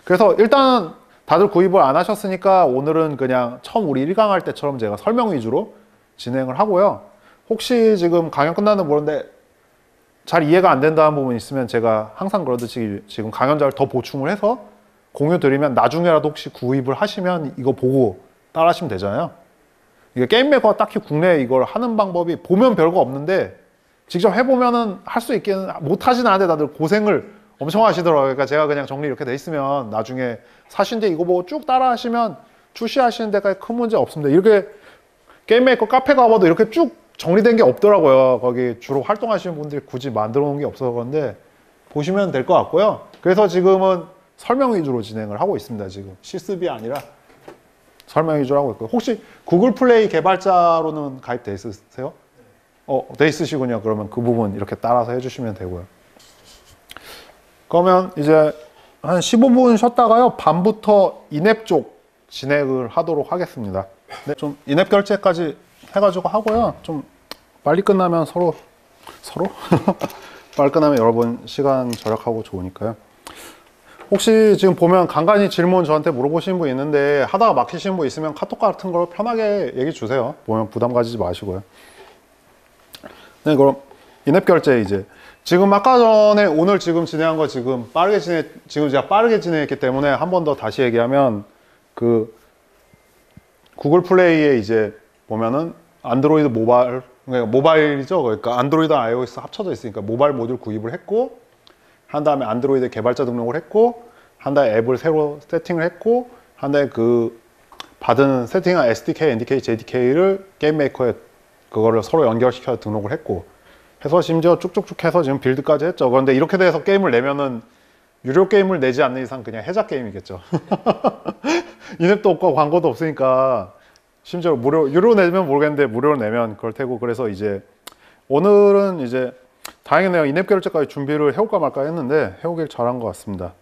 그래서 일단 다들 구입을 안 하셨으니까 오늘은 그냥 처음 우리 1강 할 때처럼 제가 설명 위주로 진행을 하고요. 혹시 지금 강연 끝나는 모르는데 잘 이해가 안 된다는 부분 있으면 제가 항상 그러듯이 지금 강연자를 더 보충을 해서 공유 드리면 나중에라도 혹시 구입을 하시면 이거 보고 따라 하시면 되잖아요. 이게 게임 메이커가 딱히 국내에 이걸 하는 방법이 보면 별거 없는데 직접 해보면은 할 수 있기는 못 하진 않은데 다들 고생을 엄청 하시더라고요. 그러니까 제가 그냥 정리 이렇게 돼 있으면 나중에 사신데 이거 보고 쭉 따라 하시면 출시하시는 데까지 큰 문제 없습니다. 이렇게 게임 메이커 카페 가봐도 이렇게 쭉 정리된 게 없더라고요. 거기 주로 활동하시는 분들이 굳이 만들어 놓은 게 없어서 그런데 보시면 될 것 같고요. 그래서 지금은 설명 위주로 진행을 하고 있습니다. 지금 실습이 아니라 설명 위주로 하고 있고요. 혹시 구글 플레이 개발자로는 가입돼 있으세요? 돼 있으시군요. 그러면 그 부분 이렇게 따라서 해주시면 되고요. 그러면 이제 한 15분 쉬었다가요. 밤부터 인앱 쪽 진행을 하도록 하겠습니다. 네, 좀 인앱 결제까지 해가지고 하고요. 좀 빨리 끝나면 서로 빨리 끝나면 여러분 시간 절약하고 좋으니까요. 혹시 지금 보면 간간히 질문 저한테 물어보시는 분 있는데 하다가 막히시는 분 있으면 카톡 같은 걸 편하게 얘기 주세요. 보면 부담 가지지 마시고요. 네, 그럼 인앱 결제 이제 지금 아까 전에 오늘 지금 진행한 거 지금 제가 빠르게 진행했기 때문에 한 번 더 다시 얘기하면 그 구글 플레이에 이제 보면은 안드로이드 그러니까 모바일이죠. 그러니까 안드로이드와 iOS 합쳐져 있으니까 모바일 모듈 구입을 했고 한 다음에 안드로이드 개발자 등록을 했고 한 다음에 앱을 새로 세팅을 했고 한 다음에 그 받은 세팅한 SDK, NDK, JDK를 게임 메이커에 그거를 서로 연결시켜서 등록을 했고 해서 심지어 쭉쭉쭉 해서 지금 빌드까지 했죠. 그런데 이렇게 돼서 게임을 내면은 유료 게임을 내지 않는 이상 그냥 해자 게임이겠죠. 인앱도 없고 광고도 없으니까 심지어 유료 내면 모르겠는데 무료로 내면 그럴 테고 그래서 이제 오늘은 이제 다행이네요. 인앱 결제까지 준비를 해올까 말까 했는데 해오길 잘한 것 같습니다.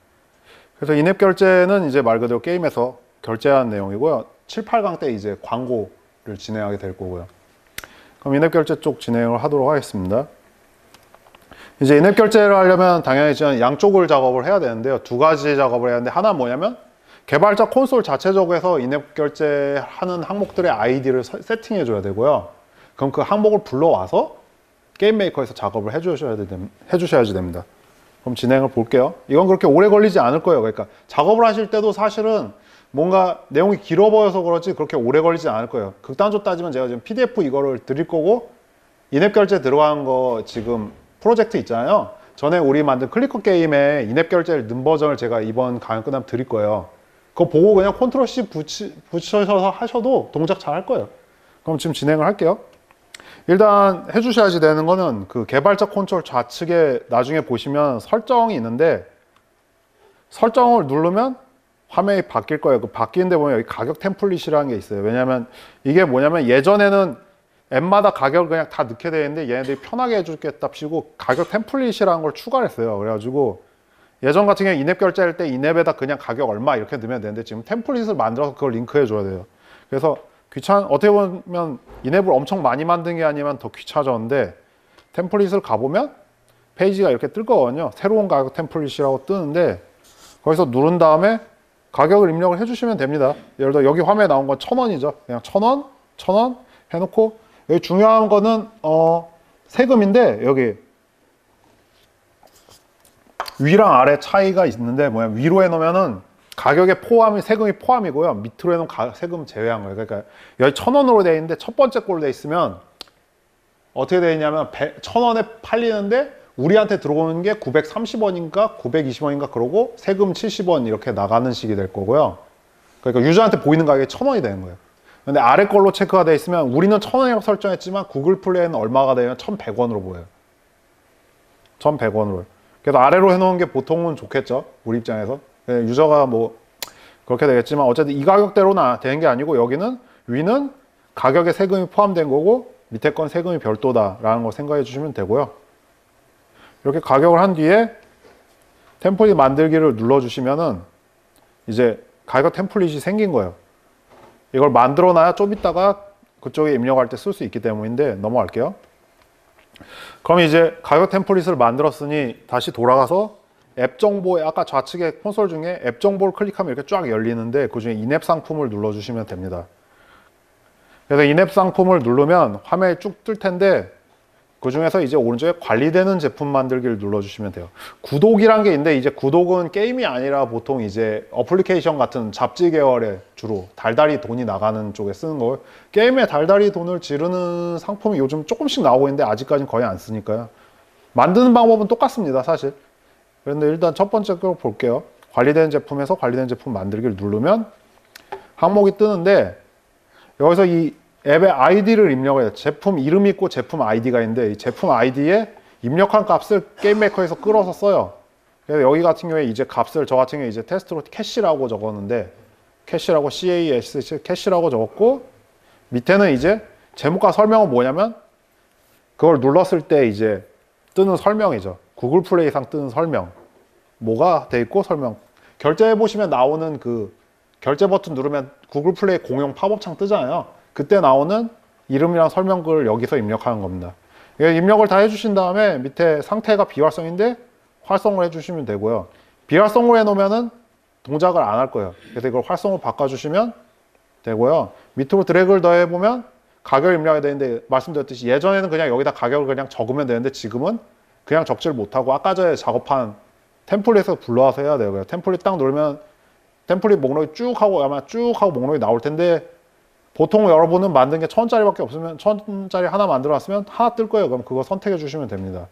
그래서 인앱 결제는 이제 말 그대로 게임에서 결제한 내용이고요. 7, 8강 때 이제 광고를 진행하게 될 거고요. 그럼 인앱 결제 쪽 진행을 하도록 하겠습니다. 이제 인앱 결제를 하려면 당연히 양쪽을 작업을 해야 되는데요. 두 가지 작업을 해야 하는데 하나는 뭐냐면 개발자 콘솔 자체적으로 해서 인앱 결제하는 항목들의 아이디를 세팅해 줘야 되고요. 그럼 그 항목을 불러와서 게임 메이커에서 작업을 해주셔야지 됩니다. 그럼 진행을 볼게요. 이건 그렇게 오래 걸리지 않을 거예요. 그러니까 작업을 하실 때도 사실은 뭔가 내용이 길어 보여서 그렇지 그렇게 오래 걸리지 않을 거예요. 극단적으로 따지면 제가 지금 PDF 이거를 드릴 거고 인앱 결제 들어간 거 지금 프로젝트 있잖아요. 전에 우리 만든 클리커 게임에 인앱 결제를 넣은 버전을 제가 이번 강연 끝나면 드릴 거예요. 그거 보고 그냥 컨트롤 C 붙이셔서 하셔도 동작 잘 할 거예요. 그럼 지금 진행을 할게요. 일단 해주셔야지 되는 거는 그 개발자 콘솔 좌측에 나중에 보시면 설정이 있는데 설정을 누르면 화면이 바뀔 거예요. 그 바뀌는데 보면 여기 가격 템플릿이라는 게 있어요. 왜냐면 이게 뭐냐면 예전에는 앱마다 가격을 그냥 다 넣게 되어 있는데 얘네들이 편하게 해주겠답시고 가격 템플릿이라는 걸 추가를 했어요. 그래가지고 예전 같은 경우에 인앱 결제할 때 인앱에다 그냥 가격 얼마 이렇게 넣으면 되는데 지금 템플릿을 만들어서 그걸 링크해 줘야 돼요. 그래서 어떻게 보면 인앱을 엄청 많이 만든 게 아니면 더 귀찮아졌는데 템플릿을 가보면 페이지가 이렇게 뜰 거거든요. 새로운 가격 템플릿이라고 뜨는데 거기서 누른 다음에 가격을 입력을 해주시면 됩니다. 예를 들어 여기 화면에 나온 건 1,000원이죠. 그냥 1,000원, 1,000원 해놓고 여기 중요한 거는 세금인데 여기 위랑 아래 차이가 있는데 뭐냐 위로 해놓으면은 가격에 세금이 포함이고요. 밑으로 해놓은 세금 제외한 거예요. 그러니까 여기 1,000원으로 돼 있는데 첫 번째 꼴로 돼 있으면 어떻게 돼 있냐면 1,000원에 팔리는데 우리한테 들어오는 게 930원인가 920원인가 그러고 세금 70원 이렇게 나가는 식이 될 거고요. 그러니까 유저한테 보이는 가격이 1,000원이 되는 거예요. 근데 아래 걸로 체크가 돼 있으면 우리는 1,000원이라고 설정했지만 구글 플레이는 얼마가 되면 1,100원으로 보여요. 1,100원으로. 그래서 아래로 해놓은 게 보통은 좋겠죠. 우리 입장에서. 유저가 뭐 그렇게 되겠지만 어쨌든 이 가격대로는 되는 게 아니고 여기는 위는 가격에 세금이 포함된 거고 밑에 건 세금이 별도다라는 거 생각해 주시면 되고요. 이렇게 가격을 한 뒤에 템플릿 만들기를 눌러주시면은 이제 가격 템플릿이 생긴 거예요. 이걸 만들어놔야 좀 이따가 그쪽에 입력할 때 쓸 수 있기 때문인데 넘어갈게요. 그럼 이제 가격 템플릿을 만들었으니 다시 돌아가서 앱 정보에 아까 좌측에 콘솔 중에 앱 정보를 클릭하면 이렇게 쫙 열리는데 그 중에 인앱 상품을 눌러주시면 됩니다. 그래서 인앱 상품을 누르면 화면이 쭉 뜰 텐데 그 중에서 이제 오른쪽에 관리되는 제품 만들기를 눌러주시면 돼요. 구독이란 게 있는데 이제 구독은 게임이 아니라 보통 이제 어플리케이션 같은 잡지 계열에 주로 달달이 돈이 나가는 쪽에 쓰는 거예요. 게임에 달달이 돈을 지르는 상품이 요즘 조금씩 나오고 있는데 아직까지는 거의 안 쓰니까요. 만드는 방법은 똑같습니다, 사실. 그런데 일단 첫 번째 거 볼게요. 관리되는 제품에서 관리되는 제품 만들기를 누르면 항목이 뜨는데 여기서 이 앱의 아이디를 입력해요. 제품 이름이 있고 제품 아이디가 있는데 이 제품 아이디에 입력한 값을 게임 메이커에서 끌어서 써요. 그래서 여기 같은 경우에 이제 값을 저 같은 경우에 이제 테스트로 캐시라고 적었는데 캐시라고 CASH 캐시라고 적었고 밑에는 이제 제목과 설명은 뭐냐면 그걸 눌렀을 때 이제 뜨는 설명이죠. 구글 플레이상 뜨는 설명. 뭐가 돼 있고 설명. 결제해 보시면 나오는 그 결제 버튼 누르면 구글 플레이 공용 팝업창 뜨잖아요. 그때 나오는 이름이랑 설명글을 여기서 입력하는 겁니다. 입력을 다 해주신 다음에 밑에 상태가 비활성인데 활성을 해주시면 되고요. 비활성으로 해놓으면은 동작을 안 할 거예요. 그래서 이걸 활성으로 바꿔주시면 되고요. 밑으로 드래그를 더해보면 가격을 입력해야 되는데 말씀드렸듯이 예전에는 그냥 여기다 가격을 그냥 적으면 되는데 지금은 그냥 적지를 못하고 아까 전에 작업한 템플릿에서 불러와서 해야 돼요. 템플릿 딱 누르면 템플릿 목록이 쭉 하고 아마 쭉 하고 목록이 나올 텐데 보통 여러분은 만든 게 1,000원짜리밖에 없으면 1,000원짜리 하나 만들어 놨으면 하나 뜰 거예요. 그럼 그거 선택해 주시면 됩니다.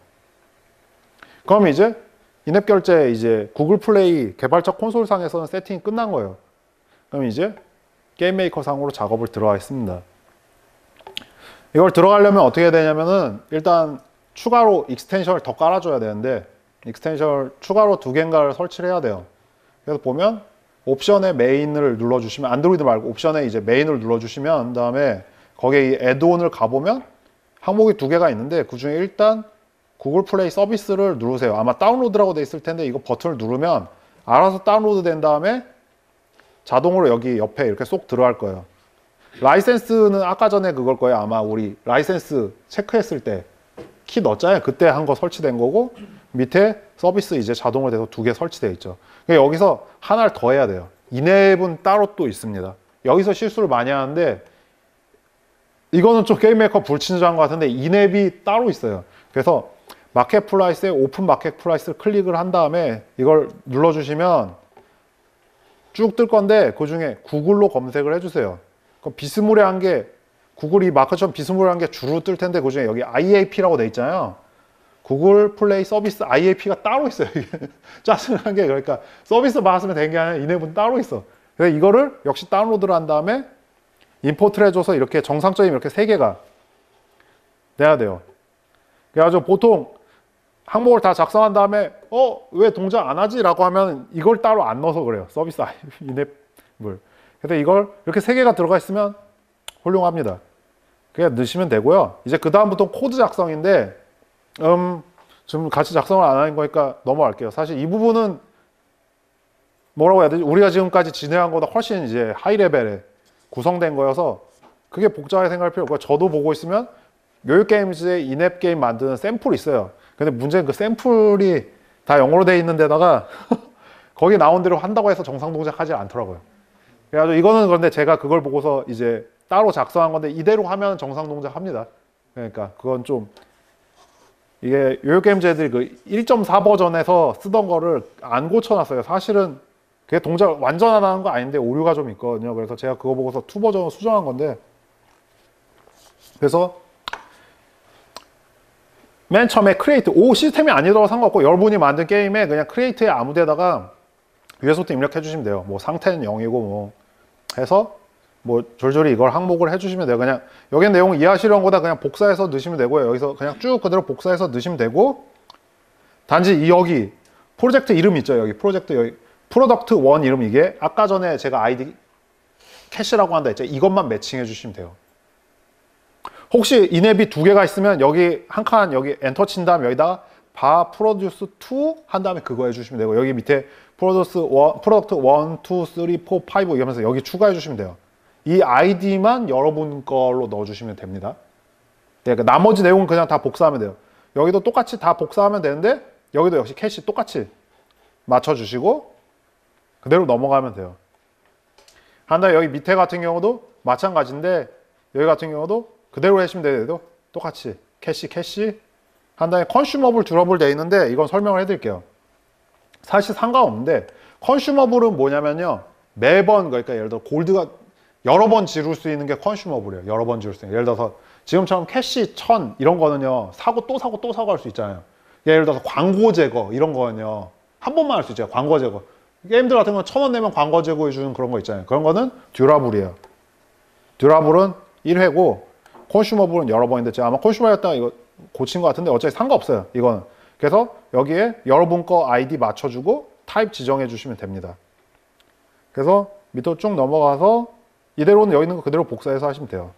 그럼 이제 인앱 결제 이제 구글 플레이 개발자 콘솔 상에서는 세팅이 끝난 거예요. 그럼 이제 게임 메이커 상으로 작업을 들어가겠습니다. 이걸 들어가려면 어떻게 해야 되냐면은 일단 추가로 익스텐션을 더 깔아줘야 되는데 익스텐션을 추가로 2개인가를 설치를 해야 돼요. 그래서 보면 옵션에 메인을 눌러주시면 안드로이드 말고 옵션에 이제 메인을 눌러주시면 그다음에 거기에 이 애드온을 가보면 항목이 2개가 있는데 그 중에 일단 구글 플레이 서비스를 누르세요. 아마 다운로드라고 돼 있을 텐데 이거 버튼을 누르면 알아서 다운로드 된 다음에 자동으로 여기 옆에 이렇게 쏙 들어갈 거예요. 라이센스는 아까 전에 그걸 거예요. 아마 우리 라이센스 체크했을 때 키 넣었잖아요. 그때 한 거 설치된 거고 밑에 서비스 이제 자동으로 돼서 2개 설치되어 있죠. 그러니까 여기서 하나를 더 해야 돼요. 인앱은 따로 또 있습니다. 여기서 실수를 많이 하는데 이거는 좀 게임 메이커 불친절한 것 같은데 인앱이 따로 있어요. 그래서 마켓 플라이스에 오픈 마켓 플라이스를 클릭을 한 다음에 이걸 눌러주시면 쭉 뜰 건데 그 중에 구글로 검색을 해주세요. 그럼 비스무리한 게 구글이 마크처럼 비스무리한 게 주로 뜰 텐데 그 중에 여기 IAP라고 돼 있잖아요. 구글 플레이 서비스 IAP가 따로 있어요. 짜증난 게 그러니까 서비스 받았으면 된 게 아니라 인앱은 따로 있어. 그래서 이거를 역시 다운로드를 한 다음에 임포트를 해줘서 이렇게 정상적인 이렇게 세 개가 돼야 돼요. 그래가지고 보통 항목을 다 작성한 다음에 왜 동작 안 하지? 라고 하면 이걸 따로 안 넣어서 그래요. 서비스 인앱물. 그래서 이걸 이렇게 세 개가 들어가 있으면 훌륭합니다. 그냥 넣으시면 되고요. 이제 그 다음부터 코드 작성인데 지금 같이 작성을 안 하는 거니까 넘어갈게요. 사실 이 부분은 뭐라고 해야 되지? 우리가 지금까지 진행한 것보다 훨씬 이제 하이 레벨에 구성된 거여서 그게 복잡하게 생각할 필요 없고, 저도 보고 있으면 요요게임즈의 인앱 게임 만드는 샘플이 있어요. 근데 문제는 그 샘플이 다 영어로 돼 있는 데다가 거기 나온 대로 한다고 해서 정상 동작 하지 않더라고요. 그래가지고 이거는 그런데 제가 그걸 보고서 이제 따로 작성한 건데 이대로 하면 정상 동작 합니다. 그러니까 그건 좀 이게 요요게임즈 애들이 그 1.4 버전에서 쓰던 거를 안 고쳐놨어요. 사실은 그게 동작 완전 안 하는 거 아닌데 오류가 좀 있거든요. 그래서 제가 그거 보고서 2 버전을 수정한 건데, 그래서 맨 처음에 크리에이트, 시스템이 아니더라도 상관없고 여러분이 만든 게임에 그냥 크리에이트에 아무 데다가 위에서부터 입력해 주시면 돼요. 뭐 상태는 0이고 뭐 해서 뭐 졸졸이 이걸 항목을 해주시면 돼요. 그냥 여기 내용 이해하시려는 거다 그냥 복사해서 넣으시면 되고요. 여기서 그냥 쭉 그대로 복사해서 넣으시면 되고, 단지 여기 프로젝트 이름 있죠. 여기 프로젝트 여기 프로덕트 1 이름, 이게 아까 전에 제가 아이디 캐시라고 한다 했죠. 이것만 매칭해 주시면 돼요. 혹시 인앱이 2개가 있으면 여기 한 칸 여기 엔터 친 다음 여기다가 바 프로듀스 2 한 다음에 그거 해주시면 되고, 여기 밑에 프로덕트 1, 2, 3, 4, 5 이러면서 여기 추가해 주시면 돼요. 이 아이디만 여러분 걸로 넣어주시면 됩니다. 네, 그러니까 나머지 내용은 그냥 다 복사하면 돼요. 여기도 똑같이 다 복사하면 되는데 여기도 역시 캐시 똑같이 맞춰주시고 그대로 넘어가면 돼요. 한 다음에 여기 밑에 같은 경우도 마찬가지인데 여기 같은 경우도 그대로 하시면 돼도 똑같이 캐시 한 다음에 컨슈머블 듀러블 돼 있는데 이건 설명을 해드릴게요. 사실 상관없는데 컨슈머블은 뭐냐면요, 매번, 그러니까 예를 들어 골드가 여러 번 지를 수 있는 게 컨슈머블이에요. 여러 번 지를 수 있는. 예를 들어서 지금처럼 캐시 1000 이런 거는요, 사고 또 사고 또 사고 할 수 있잖아요. 예를 들어서 광고 제거 이런 거는요 한 번만 할 수 있죠. 광고 제거. 게임들 같은 건 1000원 내면 광고 제거해 주는 그런 거 있잖아요. 그런 거는 듀라블이에요. 듀라블은 1회고 컨슈머블은 여러 번인데 제가 아마 컨슈머였다가 이거 고친 것 같은데 어차피 상관없어요. 이거는. 그래서 여기에 여러분 거 아이디 맞춰주고 타입 지정해 주시면 됩니다. 그래서 밑으로 쭉 넘어가서 이대로는 여기 있는 거 그대로 복사해서 하시면 돼요.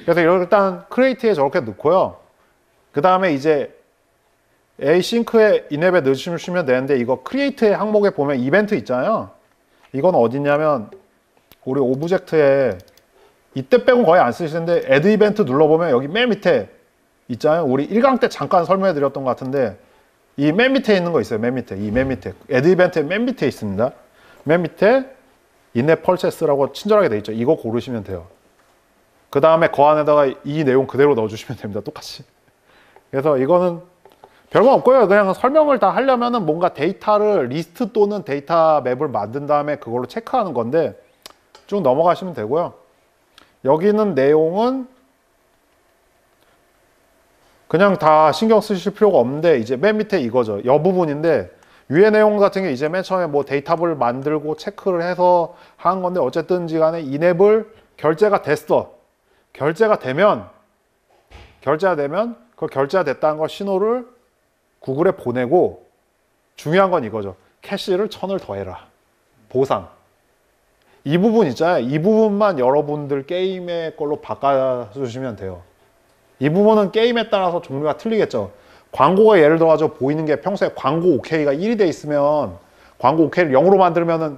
그래서 일단 크리에이트에 저렇게 넣고요. 그 다음에 이제 에이싱크에 인앱에 넣으시면 되는데, 이거 크리에이트의 항목에 보면 이벤트 있잖아요. 이건 어디냐면 우리 오브젝트에 이때 빼고 거의 안 쓰시는데 애드 이벤트 눌러보면 여기 맨 밑에 있잖아요. 우리 1강 때 잠깐 설명해 드렸던 것 같은데 이 맨 밑에 있는 거 있어요. 맨 밑에. 이 맨 밑에. 애드 이벤트의 맨 밑에 있습니다. 맨 밑에 인앱 펄체스라고 친절하게 돼 있죠. 이거 고르시면 돼요. 그 다음에 그 안에다가 이 내용 그대로 넣어주시면 됩니다. 똑같이. 그래서 이거는 별거 없고요. 그냥 설명을 다 하려면은 뭔가 데이터를 리스트 또는 데이터 맵을 만든 다음에 그걸로 체크하는 건데 쭉 넘어가시면 되고요. 여기 있는 내용은 그냥 다 신경 쓰실 필요가 없는데 이제 맨 밑에 이거죠. 이 부분인데 위의 내용 같은 게 이제 맨 처음에 뭐 데이터를 만들고 체크를 해서 한 건데 어쨌든지 간에 인앱을 결제가 됐어. 결제가 되면 그 결제가 됐다는 걸 신호를 구글에 보내고, 중요한 건 이거죠. 캐시를 1000을 더해라. 보상. 이 부분 있잖아요. 이 부분만 여러분들 게임의 걸로 바꿔주시면 돼요. 이 부분은 게임에 따라서 종류가 틀리겠죠. 광고가 예를 들어가지고 보이는 게 평소에 광고 OK가 1이 돼 있으면 광고 OK를 0으로 만들면은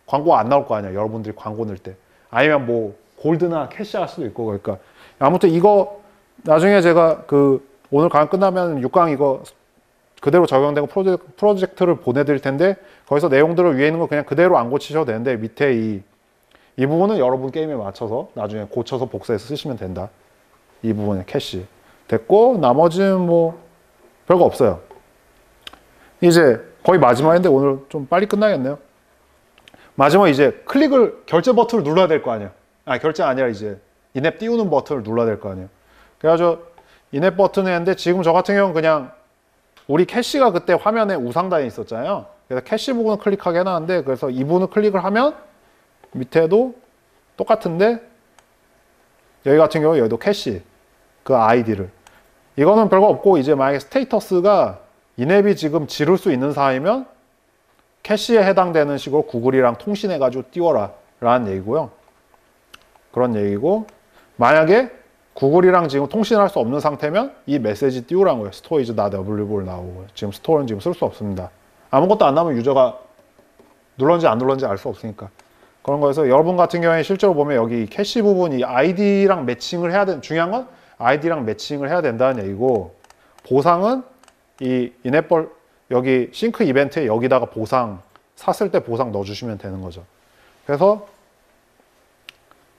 광고가 안 나올 거 아니에요. 여러분들이 광고 넣을 때. 아니면 뭐 골드나 캐시 할 수도 있고. 그러니까 아무튼 이거 나중에 제가 그 오늘 강의 끝나면 6강 이거 그대로 적용된 프로젝트를 보내드릴 텐데 거기서 내용들을 위에 있는 거 그냥 그대로 안 고치셔도 되는데 밑에 이 부분은 여러분 게임에 맞춰서 나중에 고쳐서 복사해서 쓰시면 된다. 이 부분에 캐시 됐고 나머지는 뭐 별거 없어요. 이제 거의 마지막인데 오늘 좀 빨리 끝나겠네요. 마지막 이제 결제 버튼을 눌러야 될 거 아니에요. 결제 아니라 이제 인앱 띄우는 버튼을 눌러야 될 거 아니에요. 그래가지고 인앱 버튼을 했는데 지금 저 같은 경우는 그냥 우리 캐시가 그때 화면에 우상단에 있었잖아요. 그래서 캐시 부분을 클릭하게 해놨는데 그래서 이 부분을 클릭을 하면 밑에도 똑같은데 여기 같은 경우 여기도 캐시 그 아이디를 이거는 별거 없고 이제 만약에 스테이터스가 이앱이 지금 지를 수 있는 사항이면 캐시에 해당되는 식으로 구글이랑 통신해 가지고 띄워라 라는 얘기고요. 그런 얘기고 만약에 구글이랑 지금 통신할 수 없는 상태면 이 메시지 띄우라는 거예요. 스토어 is not available 나오고 지금 스토어는 지금 쓸 수 없습니다. 아무것도 안 나오면 유저가 눌렀는지 안 눌렀는지 알 수 없으니까 그런 거에서 여러분 같은 경우에 실제로 보면 여기 캐시 부분이 아이디랑 매칭을 해야 되는 중요한 건 아이디랑 매칭을 해야 된다는 얘기고 보상은 이 인앱벌 여기 싱크 이벤트에 여기다가 보상 샀을 때 보상 넣어주시면 되는 거죠. 그래서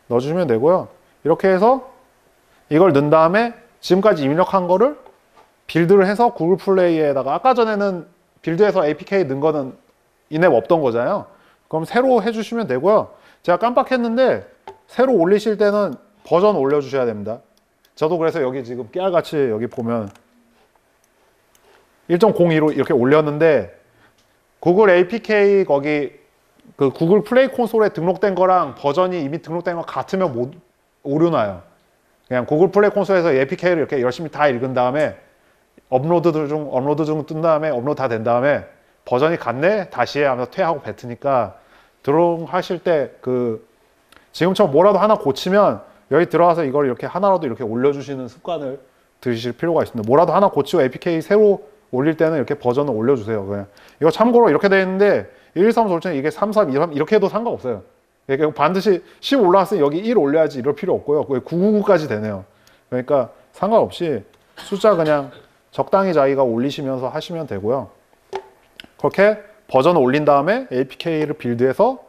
넣어주시면 되고요. 이렇게 해서 이걸 넣은 다음에 지금까지 입력한 거를 빌드를 해서 구글 플레이에다가 아까 전에는 빌드에서 APK 넣은 거는 인앱 없던 거잖아요. 그럼 새로 해주시면 되고요. 제가 깜빡했는데 새로 올리실 때는 버전 올려주셔야 됩니다. 저도 그래서 여기 지금 깨알같이 여기 보면 1.02로 이렇게 올렸는데 구글 APK 거기 그 구글 플레이 콘솔에 등록된 거랑 버전이 이미 등록된 거 같으면 못 오류나요. 그냥 구글 플레이 콘솔에서 APK를 이렇게 열심히 다 읽은 다음에 업로드 중 뜬 다음에 업로드 다 된 다음에 버전이 같네 다시 해 하면서 퇴하고 뱉으니까 들어하실 때 그 지금처럼 뭐라도 하나 고치면 여기 들어가서 이걸 이렇게 하나라도 이렇게 올려주시는 습관을 들이실 필요가 있습니다. 뭐라도 하나 고치고 APK 새로 올릴 때는 이렇게 버전을 올려주세요. 그냥 이거 참고로 이렇게 되어 있는데 113 솔직히 이게 33, 23 이렇게 해도 상관없어요. 그러니까 반드시 10 올라왔으니 여기 1 올려야지 이럴 필요 없고요. 999까지 되네요. 그러니까 상관없이 숫자 그냥 적당히 자기가 올리시면서 하시면 되고요. 그렇게 버전을 올린 다음에 APK를 빌드해서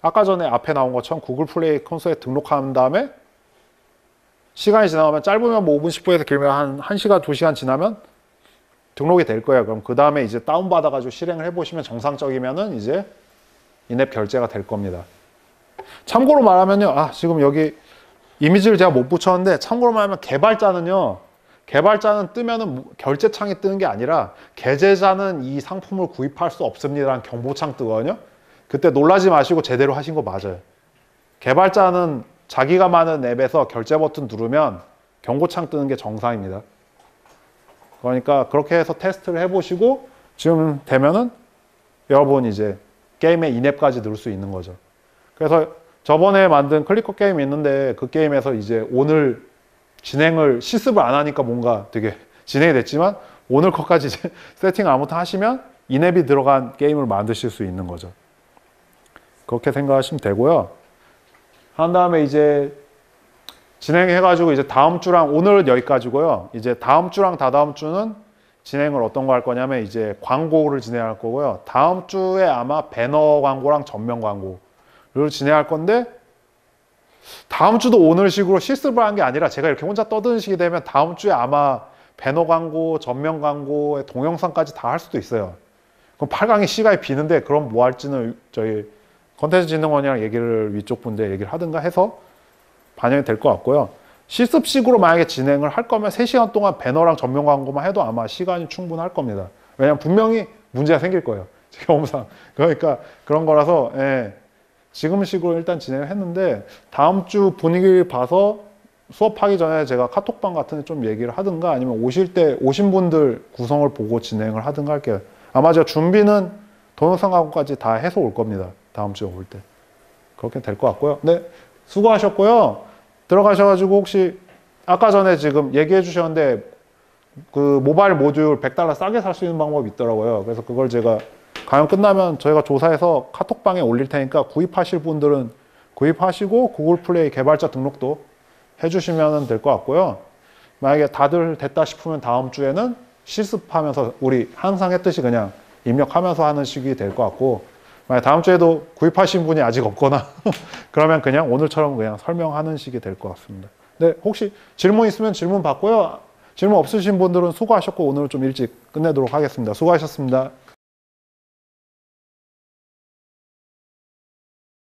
아까 전에 앞에 나온 것처럼 구글 플레이 콘솔에 등록한 다음에 시간이 지나면 짧으면 뭐 5분, 10분에서 길면 한 1시간, 2시간 지나면 등록이 될 거예요. 그럼 그 다음에 이제 다운받아가지고 실행을 해보시면 정상적이면은 이제 인앱 결제가 될 겁니다. 참고로 말하면요. 지금 여기 이미지를 제가 못 붙였는데 참고로 말하면 개발자는 뜨면은 결제창이 뜨는 게 아니라 개제자는 이 상품을 구입할 수 없습니다라는 경보창 뜨거든요. 그때 놀라지 마시고 제대로 하신 거 맞아요. 개발자는 자기가 많은 앱에서 결제 버튼 누르면 경고창 뜨는 게 정상입니다. 그러니까 그렇게 해서 테스트를 해보시고 지금 되면은 여러분 이제 게임에 인앱까지 넣을 수 있는 거죠. 그래서 저번에 만든 클리커 게임이 있는데 그 게임에서 이제 오늘 진행을 실습을 안 하니까 뭔가 되게 진행이 됐지만 오늘 것까지 이제 세팅 아무튼 하시면 인앱이 들어간 게임을 만드실 수 있는 거죠. 그렇게 생각하시면 되고요. 한 다음에 이제 진행해가지고 이제 다음 주랑 오늘은 여기까지고요. 이제 다음 주랑 다다음 주는 진행을 어떤 거 할 거냐면 이제 광고를 진행할 거고요. 다음 주에 아마 배너 광고랑 전면 광고를 진행할 건데 다음 주도 오늘식으로 실습을 한 게 아니라 제가 이렇게 혼자 떠드는 식이 되면 다음 주에 아마 배너 광고, 전면 광고의 동영상까지 다 할 수도 있어요. 그럼 8강이 시간이 비는데 그럼 뭐 할지는 저희 컨텐츠진흥원이랑 얘기를 위쪽 분들 얘기를 하든가 해서 반영이 될 것 같고요. 실습식으로 만약에 진행을 할 거면 3시간 동안 배너랑 전면 광고만 해도 아마 시간이 충분할 겁니다. 왜냐면 분명히 문제가 생길 거예요. 제 경험상. 그러니까 그런 거라서 지금식으로 일단 진행을 했는데 다음 주 분위기를 봐서 수업하기 전에 제가 카톡방 같은 데 좀 얘기를 하든가 아니면 오신 분들 구성을 보고 진행을 하든가 할게요. 아마 제가 준비는 동영상 광고까지 다 해서 올 겁니다. 다음 주에 올 때. 그렇게 될 것 같고요. 네, 수고하셨고요. 들어가셔가지고 혹시 아까 전에 지금 얘기해 주셨는데 그 모바일 모듈 $100 싸게 살 수 있는 방법이 있더라고요. 그래서 그걸 제가 강연 끝나면 저희가 조사해서 카톡방에 올릴 테니까 구입하실 분들은 구입하시고 구글 플레이 개발자 등록도 해주시면 될 것 같고요. 만약에 다들 됐다 싶으면 다음 주에는 실습하면서 우리 항상 했듯이 그냥 입력하면서 하는 식이 될 것 같고 만약 다음 주에도 구입하신 분이 아직 없거나 그러면 그냥 오늘처럼 그냥 설명하는 식이 될 것 같습니다. 네, 혹시 질문 있으면 질문 받고요. 질문 없으신 분들은 수고하셨고 오늘 좀 일찍 끝내도록 하겠습니다. 수고하셨습니다.